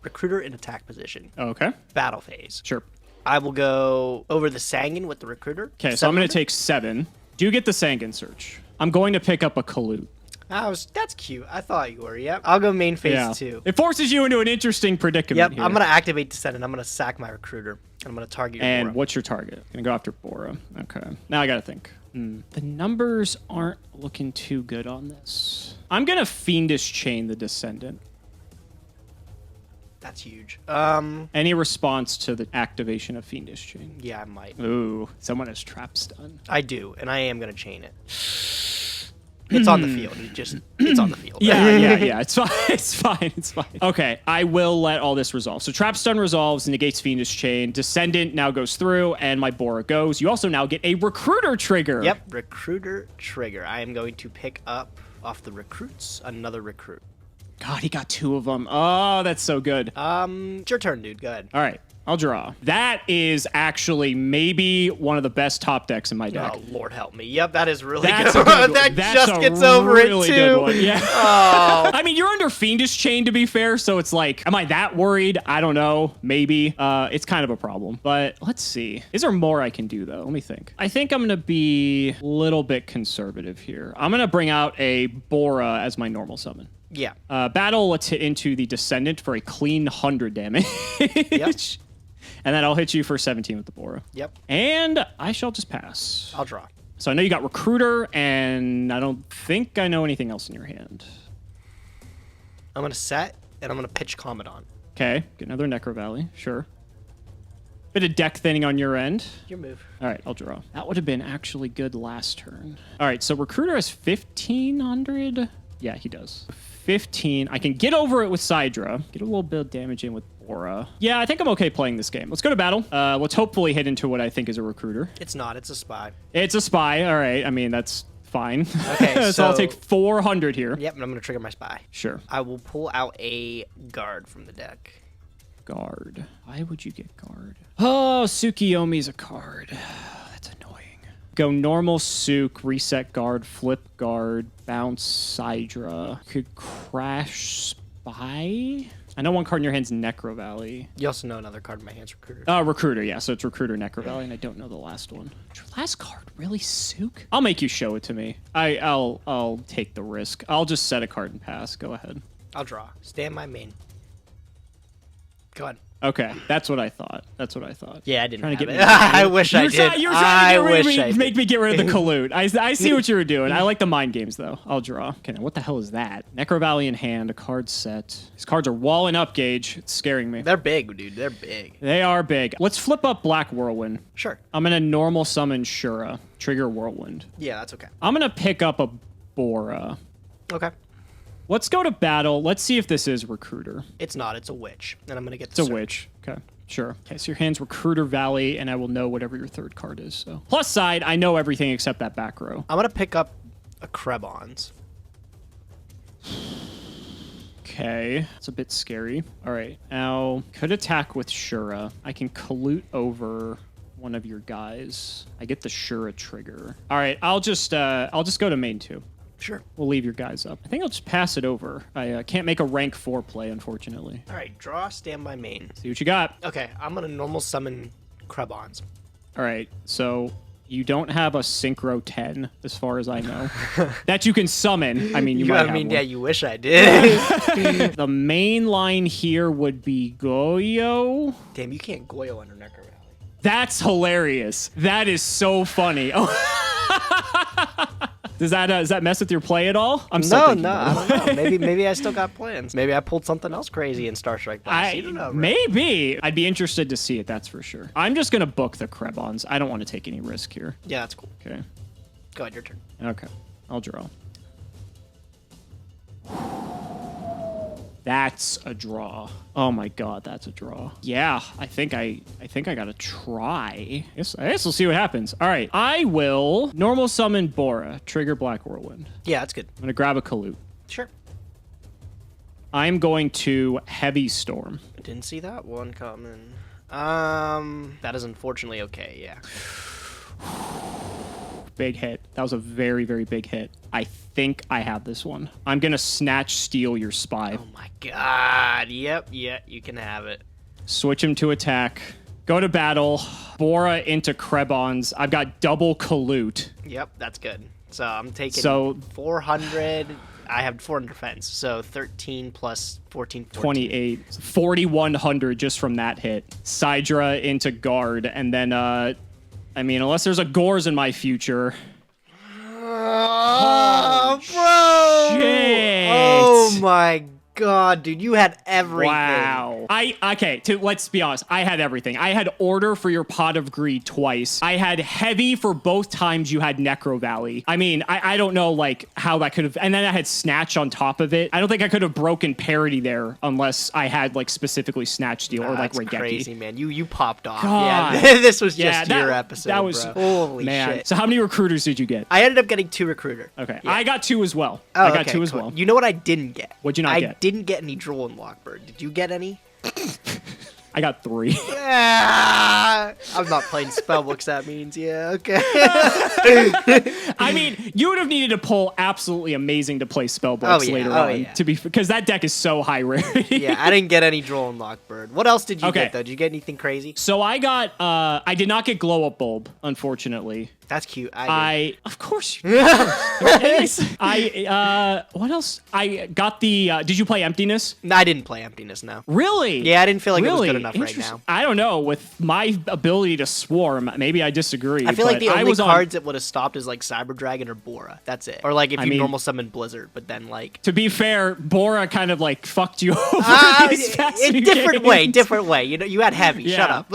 Speaker 2: Recruiter in attack position.
Speaker 1: Okay.
Speaker 2: Battle phase.
Speaker 1: Sure.
Speaker 2: I will go over the Sanguine with the Recruiter.
Speaker 1: Okay, so I'm going to take 7. Do you get the Sanguine search? I'm going to pick up a Kalut.
Speaker 2: That's cute. I thought you were. Yep. I'll go main phase 2.
Speaker 1: It forces you into an interesting predicament.
Speaker 2: Yep.
Speaker 1: Here.
Speaker 2: I'm going to activate Descendant. I'm going to sack my Recruiter. And I'm going to target your
Speaker 1: And
Speaker 2: Bora.
Speaker 1: what's your target? Going to go after Bora. Okay. Now I got to think. The numbers aren't looking too good on this. I'm going to Fiendish Chain the Descendant.
Speaker 2: That's huge.
Speaker 1: Any response to the activation of Fiendish Chain?
Speaker 2: Yeah, I might.
Speaker 1: Ooh, someone has trap stun.
Speaker 2: I do, and I am going to chain it. It's on the field. It's on the field.
Speaker 1: Yeah. It's fine. It's fine. Okay, I will let all this resolve. So Trap Stun resolves, negates Fiendish Chain. Descendant now goes through, and my Bora goes. You also now get a Recruiter trigger.
Speaker 2: Yep, Recruiter trigger. I am going to pick up off the recruits another recruit.
Speaker 1: God, he got 2 of them. Oh, that's so good.
Speaker 2: It's your turn, dude. Go ahead.
Speaker 1: All right. I'll draw. That is actually maybe one of the best top decks in my deck.
Speaker 2: Oh, Lord help me. Yep, that is really
Speaker 1: That's
Speaker 2: good.
Speaker 1: a good one.
Speaker 2: That
Speaker 1: That's
Speaker 2: just
Speaker 1: a
Speaker 2: gets over
Speaker 1: really
Speaker 2: it, too.
Speaker 1: good one. Yeah.
Speaker 2: Oh.
Speaker 1: I mean, you're under Fiendish Chain, to be fair, so it's like, am I that worried? I don't know. Maybe. It's kind of a problem. But let's see. Is there more I can do, though? Let me think. I think I'm going to be a little bit conservative here. I'm going to bring out a Bora as my normal summon.
Speaker 2: Yeah.
Speaker 1: Battle, let's hit into the Descendant for a clean 100 damage.
Speaker 2: Yep.
Speaker 1: And then I'll hit you for 17 with the Bora.
Speaker 2: Yep.
Speaker 1: And I shall just pass.
Speaker 2: I'll draw.
Speaker 1: So I know you got Recruiter, and I don't think I know anything else in your hand.
Speaker 2: I'm going to set, and I'm going to pitch Commandant.
Speaker 1: Okay, get another Necro Valley, sure. Bit of deck thinning on your end.
Speaker 2: Your move.
Speaker 1: All right, I'll draw. That would have been actually good last turn. All right, so Recruiter has 1,500. Yeah, he does. 15. I can get over it with Sidra. Get a little bit of damage in with Bora. Yeah, I think I'm okay playing this game. Let's go to battle. Let's hopefully hit into what I think is a Recruiter.
Speaker 2: It's not. It's a spy.
Speaker 1: It's a spy. All right. I mean, that's fine.
Speaker 2: Okay,
Speaker 1: so I'll take 400 here.
Speaker 2: Yep, and I'm going to trigger my spy.
Speaker 1: Sure.
Speaker 2: I will pull out a guard from the deck.
Speaker 1: Guard. Why would you get guard? Oh, Tsukiyomi's a card. That's annoying. Go normal Suk, reset guard, flip guard, bounce Sidra. Could crash spy? I know one card in your hand's Necro Valley.
Speaker 2: You also know another card in my hand's Recruiter.
Speaker 1: Recruiter, yeah. So it's Recruiter, Necro Valley, and I don't know the last one. Your last card, really, Suk? I'll make you show it to me. I'll take the risk. I'll just set a card and pass. Go ahead.
Speaker 2: I'll draw. Stay in my main. Go ahead.
Speaker 1: Okay, that's what I thought. That's what I thought.
Speaker 2: Yeah, I didn't
Speaker 1: Trying to
Speaker 2: have
Speaker 1: get
Speaker 2: it.
Speaker 1: me.
Speaker 2: I wish I did.
Speaker 1: You're trying to get rid of
Speaker 2: wish I
Speaker 1: me,
Speaker 2: did.
Speaker 1: make me get rid of the collude. I see what you were doing. I like the mind games, though. I'll draw. Okay, now what the hell is that? Necro Valley in hand, a card set. These cards are walling up, Gage. It's scaring me.
Speaker 2: They're big, dude. They're big.
Speaker 1: They are big. Let's flip up Black Whirlwind.
Speaker 2: Sure.
Speaker 1: I'm going to normal summon Shura. Trigger Whirlwind.
Speaker 2: Yeah, that's okay.
Speaker 1: I'm going to pick up a Bora.
Speaker 2: Okay.
Speaker 1: Let's go to battle. Let's see if this is Recruiter.
Speaker 2: It's not. It's a witch. And I'm going to get
Speaker 1: It's a witch. Okay. Sure. Okay, so your hand's Recruiter Valley, and I will know whatever your third card is. So plus side, I know everything except that back row.
Speaker 2: I'm going to pick up a Krebons.
Speaker 1: Okay, it's a bit scary. All right, now could attack with Shura. I can collude over one of your guys. I get the Shura trigger. All right, I'll just go to main 2.
Speaker 2: Sure.
Speaker 1: We'll leave your guys up. I think I'll just pass it over. I can't make a rank 4 play, unfortunately.
Speaker 2: All right, draw, stand by main.
Speaker 1: See what you got.
Speaker 2: Okay, I'm going to normal summon Krebons.
Speaker 1: All right, so you don't have a Synchro 10, as far as I know, that you can summon. I mean, you might have one.
Speaker 2: Yeah, you wish I did.
Speaker 1: The main line here would be Goyo.
Speaker 2: Damn, you can't Goyo under Necro Valley.
Speaker 1: That's hilarious. That is so funny. Oh. Does that mess with your play at all? I'm still thinking about it.
Speaker 2: I don't know. Maybe I still got plans. Maybe I pulled something else crazy in Starstrike Blast. You don't know, right?
Speaker 1: Maybe. I'd be interested to see it, that's for sure. I'm just going to book the Krebons. I don't want to take any risk here.
Speaker 2: Yeah, that's cool.
Speaker 1: Okay.
Speaker 2: Go ahead, your turn.
Speaker 1: Okay. I'll draw. That's a draw. Oh my god, that's a draw. Yeah, I think I gotta try. I guess we'll see what happens. All right, I will normal summon Bora, trigger Black Whirlwind.
Speaker 2: Yeah, that's good.
Speaker 1: I'm gonna grab a Colute.
Speaker 2: Sure.
Speaker 1: I'm going to Heavy Storm.
Speaker 2: I didn't see that one coming. That is unfortunately okay, yeah.
Speaker 1: Big hit. That was a very, very big hit. I think I have this one. I'm gonna snatch steal your spy.
Speaker 2: Oh my god. Yep, yeah, you can have it.
Speaker 1: Switch him to attack. Go to battle. Bora into Krebons. I've got double Colute.
Speaker 2: Yep, that's good. So I'm taking 400. I have 400 defense, so 13 plus 14,
Speaker 1: 28. 4,100 just from that hit. Sidra into guard, and then, I mean, unless there's a Gores in my future.
Speaker 2: Oh, bro!
Speaker 1: Shit.
Speaker 2: Oh my god, dude, you had everything.
Speaker 1: Wow. Let's be honest. I had everything. I had Order for your Pot of Greed twice. I had Heavy for both times you had Necro Valley. I mean, I don't know, like, how that could have... And then I had Snatch on top of it. I don't think I could have broken parity there unless I had, like, specifically Snatch Steal or, like,
Speaker 2: That's
Speaker 1: Raigeki.
Speaker 2: crazy, man. You popped off.
Speaker 1: God.
Speaker 2: Yeah, this was just your episode,
Speaker 1: that was,
Speaker 2: bro. Holy
Speaker 1: man.
Speaker 2: shit.
Speaker 1: So how many recruiters did you get?
Speaker 2: I ended up getting 2 recruiter.
Speaker 1: Okay.
Speaker 2: Yeah.
Speaker 1: I got 2 as well.
Speaker 2: Oh,
Speaker 1: I got
Speaker 2: okay,
Speaker 1: 2 as
Speaker 2: cool.
Speaker 1: well.
Speaker 2: You know what I didn't get?
Speaker 1: What'd you not get?
Speaker 2: I didn't get any Droll and Lockbird. Did you get any?
Speaker 1: I got 3.
Speaker 2: I'm not playing spellbooks, that means. Yeah, okay.
Speaker 1: I mean, you would have needed to pull absolutely amazing to play spellbooks later on.
Speaker 2: Yeah.
Speaker 1: Because that deck is so high rarity.
Speaker 2: Yeah, I didn't get any Droll and Lockbird. What else did you get, though? Did you get anything crazy?
Speaker 1: So I got, I did not get Glow Up Bulb, unfortunately.
Speaker 2: That's cute.
Speaker 1: Of course you did. What else? I got the, did you play Emptiness?
Speaker 2: No, I didn't play Emptiness, no.
Speaker 1: Really?
Speaker 2: Yeah, I didn't feel like it was good enough right now.
Speaker 1: I don't know. With my ability to swarm, maybe I disagree.
Speaker 2: I feel like the only cards that would have stopped is like Cyber Dragon or Bora. That's it. Or like if you normal summon Blizzard, but then like...
Speaker 1: To be fair, Bora kind of like fucked you over these past few
Speaker 2: different
Speaker 1: games.
Speaker 2: way. You know, you had Heavy. Shut up.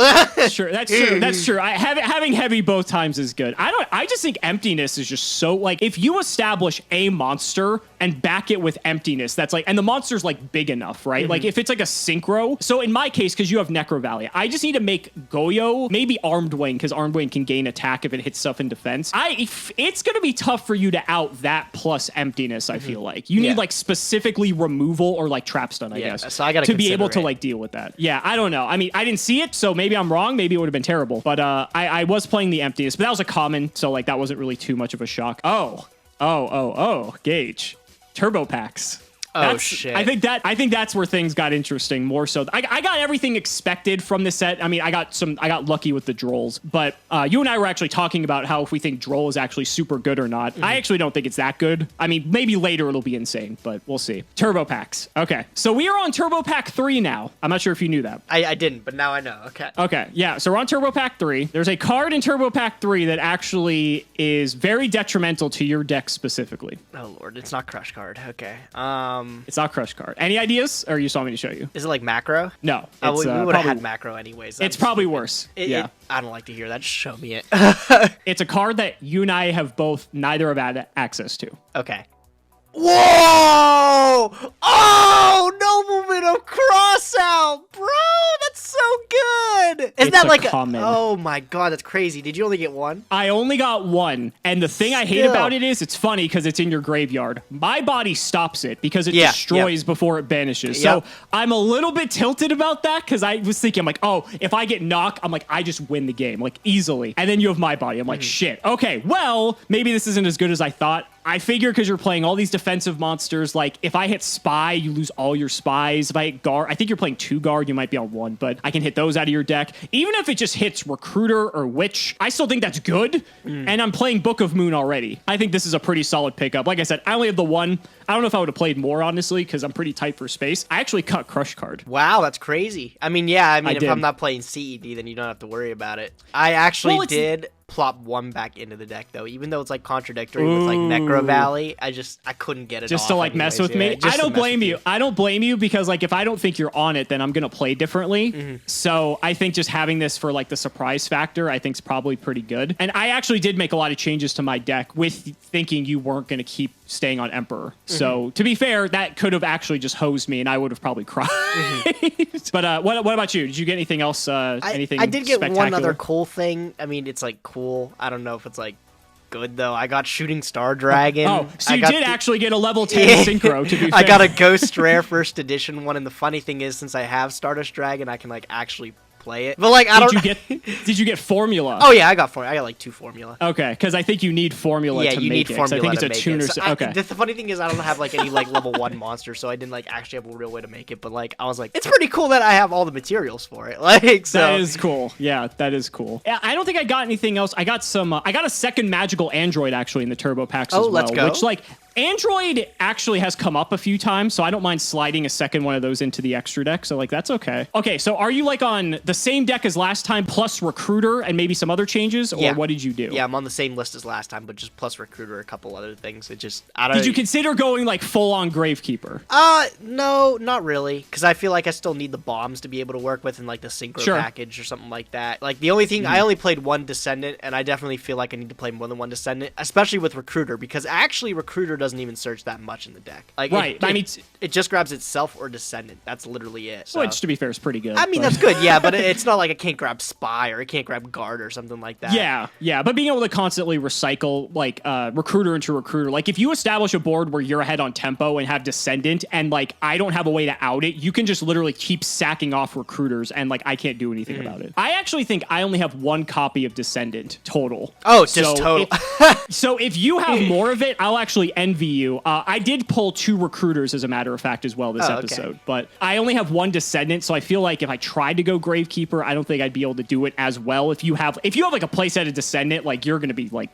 Speaker 1: Sure, that's true. That's true. Having Heavy both times is good. I just think Emptiness is just so, like, if you establish a monster and back it with Emptiness, that's like, and the monster's like big enough, right? Like if it's like a synchro. So in my case, because you have Necro Valley, I just need to make Goyo, maybe Armed Wing, because Armed Wing can gain attack if it hits stuff in defense. It's going to be tough for you to out that plus Emptiness, I feel like. You need like specifically removal or like Trap Stun, I guess.
Speaker 2: So I gotta
Speaker 1: to be able to
Speaker 2: it.
Speaker 1: like deal with that. Yeah, I don't know. I mean, I didn't see it, so maybe I'm wrong. Maybe it would have been terrible. But I was playing the Emptiness, but that was a common, so like that wasn't really too much of a shock. Gage. Turbo packs.
Speaker 2: Shit.
Speaker 1: I think that's where things got interesting more so. I got everything expected from this set. I mean, I got lucky with the Drolls, but you and I were actually talking about how if we think Droll is actually super good or not. I actually don't think it's that good. I mean, maybe later it'll be insane, but we'll see. Turbo packs. Okay. So we are on Turbo Pack 3 now. I'm not sure if you knew that.
Speaker 2: I didn't, but now I know. Okay.
Speaker 1: Okay. Yeah. So we're on Turbo Pack 3. There's a card in Turbo Pack 3 that actually is very detrimental to your deck specifically.
Speaker 2: Oh, Lord. It's not Crush Card. Okay.
Speaker 1: It's not Crush Card. Any ideas? Or you saw me to show you?
Speaker 2: Is it like Macro?
Speaker 1: No.
Speaker 2: We would have had Macro anyways.
Speaker 1: It's probably worse.
Speaker 2: I don't like to hear that. Just show me it.
Speaker 1: It's a card that you and I have neither have had access to.
Speaker 2: Okay. Whoa! Oh, Noblemen of Crossout, bro! That's so good! Isn't that like
Speaker 1: common?
Speaker 2: Oh my god, that's crazy. Did you only get one?
Speaker 1: I only got one. And the thing I hate about it is, it's funny because it's in your graveyard. My body stops it because it destroys before it banishes. So I'm a little bit tilted about that because I was thinking, I'm like, oh, if I get knocked, I'm like, I just win the game, like easily. And then you have my body. I'm like, shit. Okay, well, maybe this isn't as good as I thought. I figure because you're playing all these defensive monsters, like if I hit Spy, you lose all your Spies. If I hit Guard, I think you're playing 2 Guard, you might be on 1, but I can hit those out of your deck. Even if it just hits Recruiter or Witch, I still think that's good. And I'm playing Book of Moon already. I think this is a pretty solid pickup. Like I said, I only have the 1. I don't know if I would have played more, honestly, because I'm pretty tight for space. I actually cut Crush Card.
Speaker 2: Wow, that's crazy. I mean, if I'm not playing CED, then you don't have to worry about it. I actually did plop 1 back into the deck, though, even though it's like contradictory with like Necro Valley. I couldn't get it
Speaker 1: just
Speaker 2: off
Speaker 1: to like mess with me. I don't blame you. I don't blame you because like if I don't think you're on it, then I'm gonna play differently. So I think just having this for like the surprise factor, I think is probably pretty good. And I actually did make a lot of changes to my deck with thinking you weren't gonna keep staying on Emperor. So to be fair, that could have actually just hosed me, and I would have probably cried. But what about you? Did you get anything else? Anything?
Speaker 2: I did get one other cool thing. I mean, it's like cool. I don't know if it's like good though. I got Shooting Star Dragon.
Speaker 1: Oh, so you did actually get a level 10 synchro, to be fair.
Speaker 2: I got a Ghost Rare first edition one, and the funny thing is, since I have Stardust Dragon, I can like actually play it. But like,
Speaker 1: did you get Formula?
Speaker 2: Oh yeah, I got Formula. I got like 2 Formula.
Speaker 1: Okay, because I think you need Formula to make it.
Speaker 2: Formula
Speaker 1: I think it's a tuner. Okay.
Speaker 2: The funny thing is, I don't have like any like level 1 monster, so I didn't like actually have a real way to make it. But like, I was like, it's pretty cool that I have all the materials for it. Like, so
Speaker 1: that is cool. Yeah, that is cool. I don't think I got anything else. I got some. I got a second magical android actually in the turbo packs as well.
Speaker 2: Let's go.
Speaker 1: Which like. Android actually has come up a few times, so I don't mind sliding a second one of those into the extra deck, so like that's okay. Okay, so are you like on the same deck as last time plus Recruiter and maybe some other changes, or what did you do?
Speaker 2: Yeah, I'm on the same list as last time, but just plus Recruiter, a couple other things.
Speaker 1: Did you consider going like full-on Gravekeeper?
Speaker 2: No, not really, because I feel like I still need the bombs to be able to work with in like the Synchro package or something like that. Like the only thing, I only played 1 Descendant, and I definitely feel like I need to play more than 1 Descendant, especially with Recruiter, because actually Recruiter doesn't even search that much in the deck. Like,
Speaker 1: Right.
Speaker 2: It just grabs itself or Descendant. That's literally it. So.
Speaker 1: Which, to be fair, is pretty good.
Speaker 2: I mean, that's good, yeah, but it's not like it can't grab Spy or it can't grab Guard or something like that.
Speaker 1: Yeah, but being able to constantly recycle, like, recruiter into recruiter, like, if you establish a board where you're ahead on tempo and have Descendant, and, like, I don't have a way to out it, you can just literally keep sacking off recruiters, and, like, I can't do anything about it. I actually think I only have one copy of Descendant total.
Speaker 2: Oh, just total.
Speaker 1: So if you have more of it, I'll actually envy you. I did pull 2 recruiters, as a matter of fact, as well this episode, but I only have 1 Descendant, so I feel like if I tried to go Gravekeeper, I don't think I'd be able to do it as well. If you have like a playset of Descendant, like you're gonna be like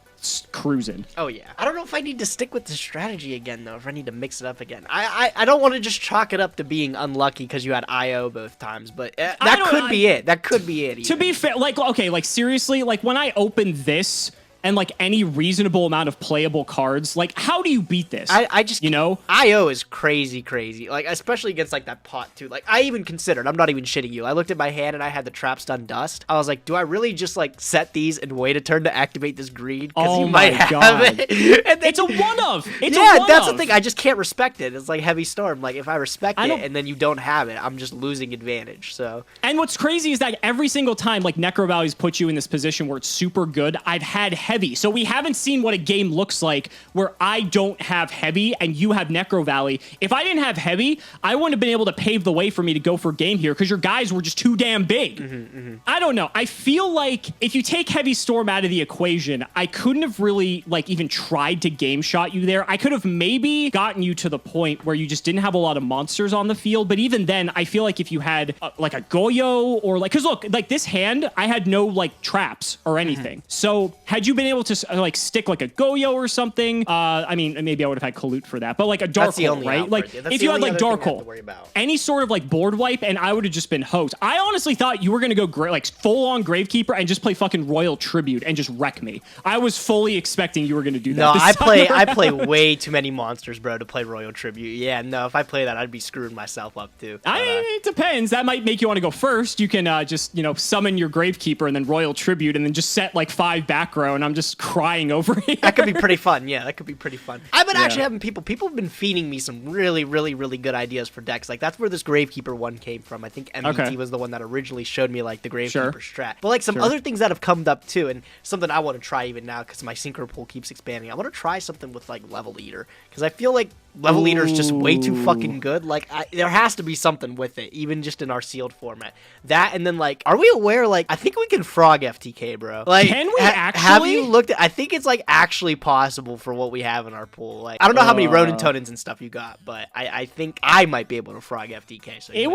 Speaker 1: cruising.
Speaker 2: Oh yeah. I don't know if I need to stick with the strategy again though. If I need to mix it up again, I don't want to just chalk it up to being unlucky because you had IO both times, but that could be it. That could be it.
Speaker 1: To be fair, like okay, like seriously, like when I opened this. And like any reasonable amount of playable cards, like how do you beat this?
Speaker 2: I just,
Speaker 1: you know,
Speaker 2: IO is crazy, like especially against like that pot too. Like I even considered, I'm not even shitting you. I looked at my hand and I had the Trap Stun Dust. I was like, do I really just like set these and wait a turn to activate this greed? Because you might have it. And then,
Speaker 1: it's a one of.
Speaker 2: That's the thing. I just can't respect it. It's like Heavy Storm. Like if I respect it and then you don't have it, I'm just losing advantage. So.
Speaker 1: And what's crazy is that every single time like Necro Valley's put you in this position where it's super good, I've had Heavy. So we haven't seen what a game looks like where I don't have Heavy and you have Necro Valley. If I didn't have Heavy, I wouldn't have been able to pave the way for me to go for game here because your guys were just too damn big. I don't know. I feel like if you take Heavy Storm out of the equation, I couldn't have really like even tried to game shot you there. I could have maybe gotten you to the point where you just didn't have a lot of monsters on the field. But even then, I feel like if you had like a Goyo or like, because look, like this hand, I had no like traps or anything. So had you been able to like stick like a Goyo or something, I mean, maybe I would have had Kalute for that, but like a Dark Hole, right? Like if you had like Dark Hole, any sort of like board wipe, and I would have just been hosed. I honestly thought you were gonna go like full on Gravekeeper and just play fucking Royal Tribute and just wreck me. I was fully expecting you were gonna do that.
Speaker 2: No, I play way too many monsters, bro, to play Royal Tribute. Yeah, no, if I play that, I'd be screwing myself up too.
Speaker 1: It depends. That might make you want to go first. You can just summon your Gravekeeper and then Royal Tribute and then just set like 5 back row, and I'm just crying over it.
Speaker 2: That could be pretty fun. Yeah, that could be pretty fun. I've been actually having people have been feeding me some really, really, really good ideas for decks. Like that's where this Gravekeeper one came from. I think MBT was the one that originally showed me like the Gravekeeper strat. But like some other things that have come up too, and something I want to try even now because my Synchro pool keeps expanding. I want to try something with like Level Eater because I feel like Level Eater is just way too fucking good. Like there has to be something with it, even just in our sealed format. That and then like, are we aware? Like I think we can frog FTK, bro. Like
Speaker 1: can we actually?
Speaker 2: Have you looked at? I think it's like actually possible for what we have in our pool. Like I don't know how many Ronin Tonins and stuff you got, but I think I might be able to frog FTK. So
Speaker 1: it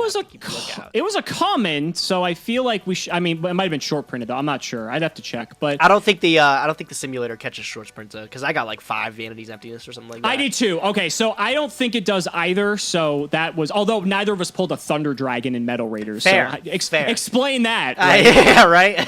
Speaker 1: was a common, so I feel like we should. I mean, it might have been short printed though. I'm not sure. I'd have to check, but
Speaker 2: I don't think the simulator catches short sprints because I got like 5 Vanity's Emptiness or something like that.
Speaker 1: I did too. Okay, so I don't think it does either. So that was, although neither of us pulled a Thunder Dragon in Metal Raiders.
Speaker 2: Fair.
Speaker 1: So
Speaker 2: Fair.
Speaker 1: Explain that. Right?
Speaker 2: Yeah, right.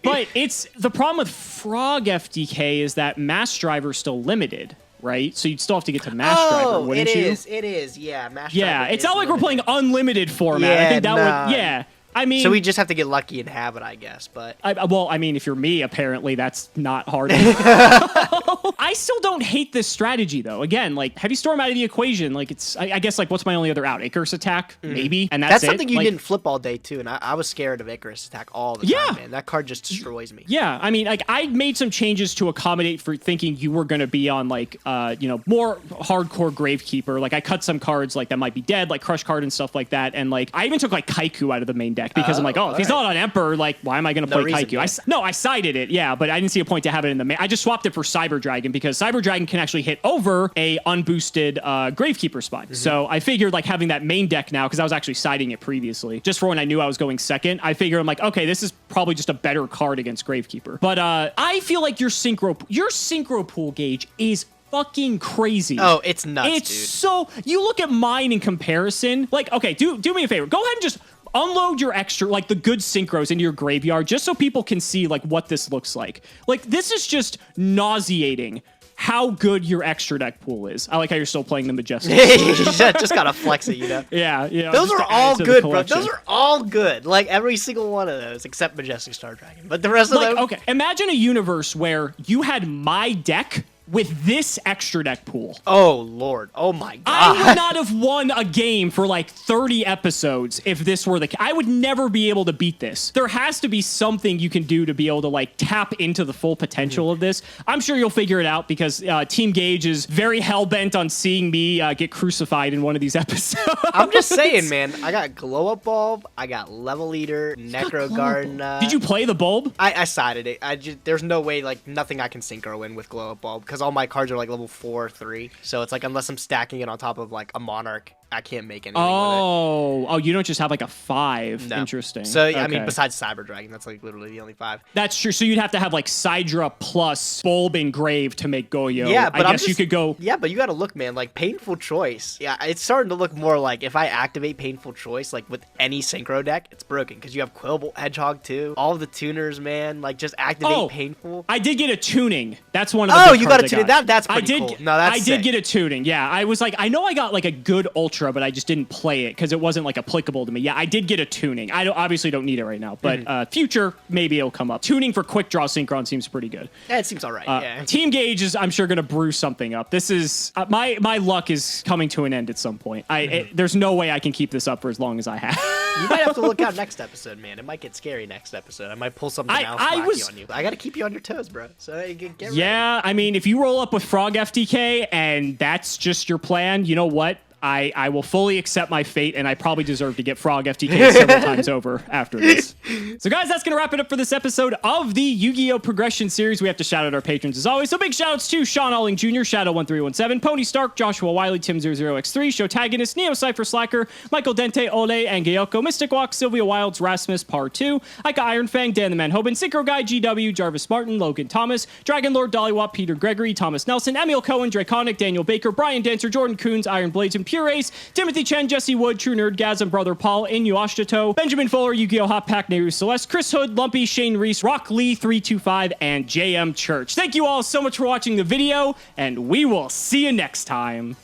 Speaker 1: But it's the problem with Frog FTK is that Mass Driver's still limited. Right, so you'd still have to get to Mass Driver, wouldn't you?
Speaker 2: It is, yeah. Mass
Speaker 1: Driver. Yeah, it's not like
Speaker 2: limited.
Speaker 1: we're playing unlimited format. I think that would, yeah. I mean,
Speaker 2: so we just have to get lucky and have it, I guess. But
Speaker 1: I mean, if you're me, apparently that's not hard. I still don't hate this strategy, though. Again, like Heavy Storm out of the equation, like it's. I guess like what's my only other out? Icarus Attack, maybe, and that's
Speaker 2: something you didn't flip all day too. And I was scared of Icarus Attack all the time, man. That card just destroys me.
Speaker 1: Yeah, I mean, like I made some changes to accommodate for thinking you were going to be on like more hardcore Gravekeeper. Like I cut some cards like that might be dead, like Crush Card and stuff like that, and like I even took like Kaiku out of the main deck because I'm like, if he's not on Emperor, like, why am I going to play Kaiku? Yeah. I sided it, but I didn't see a point to have it in the main. I just swapped it for Cyber Dragon because Cyber Dragon can actually hit over a unboosted Gravekeeper spot. So I figured like having that main deck now, because I was actually siding it previously, just for when I knew I was going second, I figured I'm like, okay, this is probably just a better card against Gravekeeper. But I feel like your synchro pool gauge is fucking crazy.
Speaker 2: Oh, it's nuts, dude.
Speaker 1: So you look at mine in comparison, like, okay, do me a favor. Go ahead and just unload your extra, like the good synchros into your graveyard just so people can see like what this looks like. Like this is just nauseating how good your extra deck pool is. I like how you're still playing the Majestic.
Speaker 2: Just gotta flex it,
Speaker 1: Yeah.
Speaker 2: Those are all good, bro. Those are all good. Like every single one of those except Majestic Star Dragon. But the rest of them.
Speaker 1: Okay, imagine a universe where you had my deck with this extra deck pool.
Speaker 2: Oh, Lord. Oh, my God.
Speaker 1: I would not have won a game for like 30 episodes if this were the case. I would never be able to beat this. There has to be something you can do to be able to like tap into the full potential of this. I'm sure you'll figure it out because Team Gage is very hell-bent on seeing me get crucified in one of these episodes.
Speaker 2: I'm just saying, man. I got Glow Up Bulb. I got Level Eater, Necro Garden.
Speaker 1: Did you play the bulb?
Speaker 2: I sided it. There's no way, like, nothing I can synchro in with Glow Up Bulb because all my cards are like level 4 or 3. So it's like, unless I'm stacking it on top of like a Monarch, I can't make anything with it.
Speaker 1: Oh, you don't just have like a 5.
Speaker 2: No.
Speaker 1: Interesting.
Speaker 2: So,
Speaker 1: okay.
Speaker 2: I mean, besides Cyber Dragon, that's like literally the only 5.
Speaker 1: That's true. So you'd have to have like Sidra plus Bulb Engrave to make Goyo.
Speaker 2: Yeah, but
Speaker 1: I guess you could go.
Speaker 2: Yeah, but you got to look, man. Like Painful Choice. Yeah, it's starting to look more like if I activate Painful Choice, like with any synchro deck, it's broken because you have Quillbolt Hedgehog too. All the tuners, man. Like just activate Painful.
Speaker 1: I did get a tuning. That's one of the.
Speaker 2: Oh,
Speaker 1: good
Speaker 2: you
Speaker 1: cards
Speaker 2: got a tuning. That's pretty cool. No, that's
Speaker 1: I
Speaker 2: sick.
Speaker 1: did get a tuning. Yeah, I was like, I know I got like a good Ultra, but I just didn't play it because it wasn't like applicable to me. Yeah, I did get a tuning. I obviously don't need it right now, but future maybe it'll come up. Tuning for quick draw synchron seems pretty good.
Speaker 2: Yeah, it seems all right. Yeah.
Speaker 1: Team Gage is, I'm sure, going to brew something up. This is my luck is coming to an end at some point. There's no way I can keep this up for as long as I have.
Speaker 2: You might have to look out next episode, man. It might get scary next episode. I might pull something else wacky on you. I got to keep you on your toes, bro. So get ready.
Speaker 1: Yeah, I mean, if you roll up with Frog FTK and that's just your plan, you know what? I will fully accept my fate, and I probably deserve to get Frog FTK several times over after this. So, guys, that's going to wrap it up for this episode of the Yu-Gi-Oh! Progression Series. We have to shout out our patrons as always. So, big shout-outs to Sean Alling Jr., Shadow1317, Pony Stark, Joshua Wiley, Tim00x3, Showtagonist, Neo Cypher Slacker, Michael Dente, Ole, and Gayoko, Mystic Walk, Sylvia Wilds, Rasmus, Par 2, Ika Ironfang, Dan the Man Hoban, Synchro Guy, GW, Jarvis Martin, Logan Thomas, Dragon Lord, Dollywop, Peter Gregory, Thomas Nelson, Emil Cohen, Draconic, Daniel Baker, Brian Dancer, Jordan Coons, Iron Blades, and Pure Ace, Timothy Chen, Jesse Wood, True Nerdgasm, Brother Paul, Inu Ashito, Benjamin Fuller, Yu-Gi-Oh! Hot Pack, Nehru Celeste, Chris Hood, Lumpy, Shane Reese, Rock Lee 325, and JM Church. Thank you all so much for watching the video, and we will see you next time.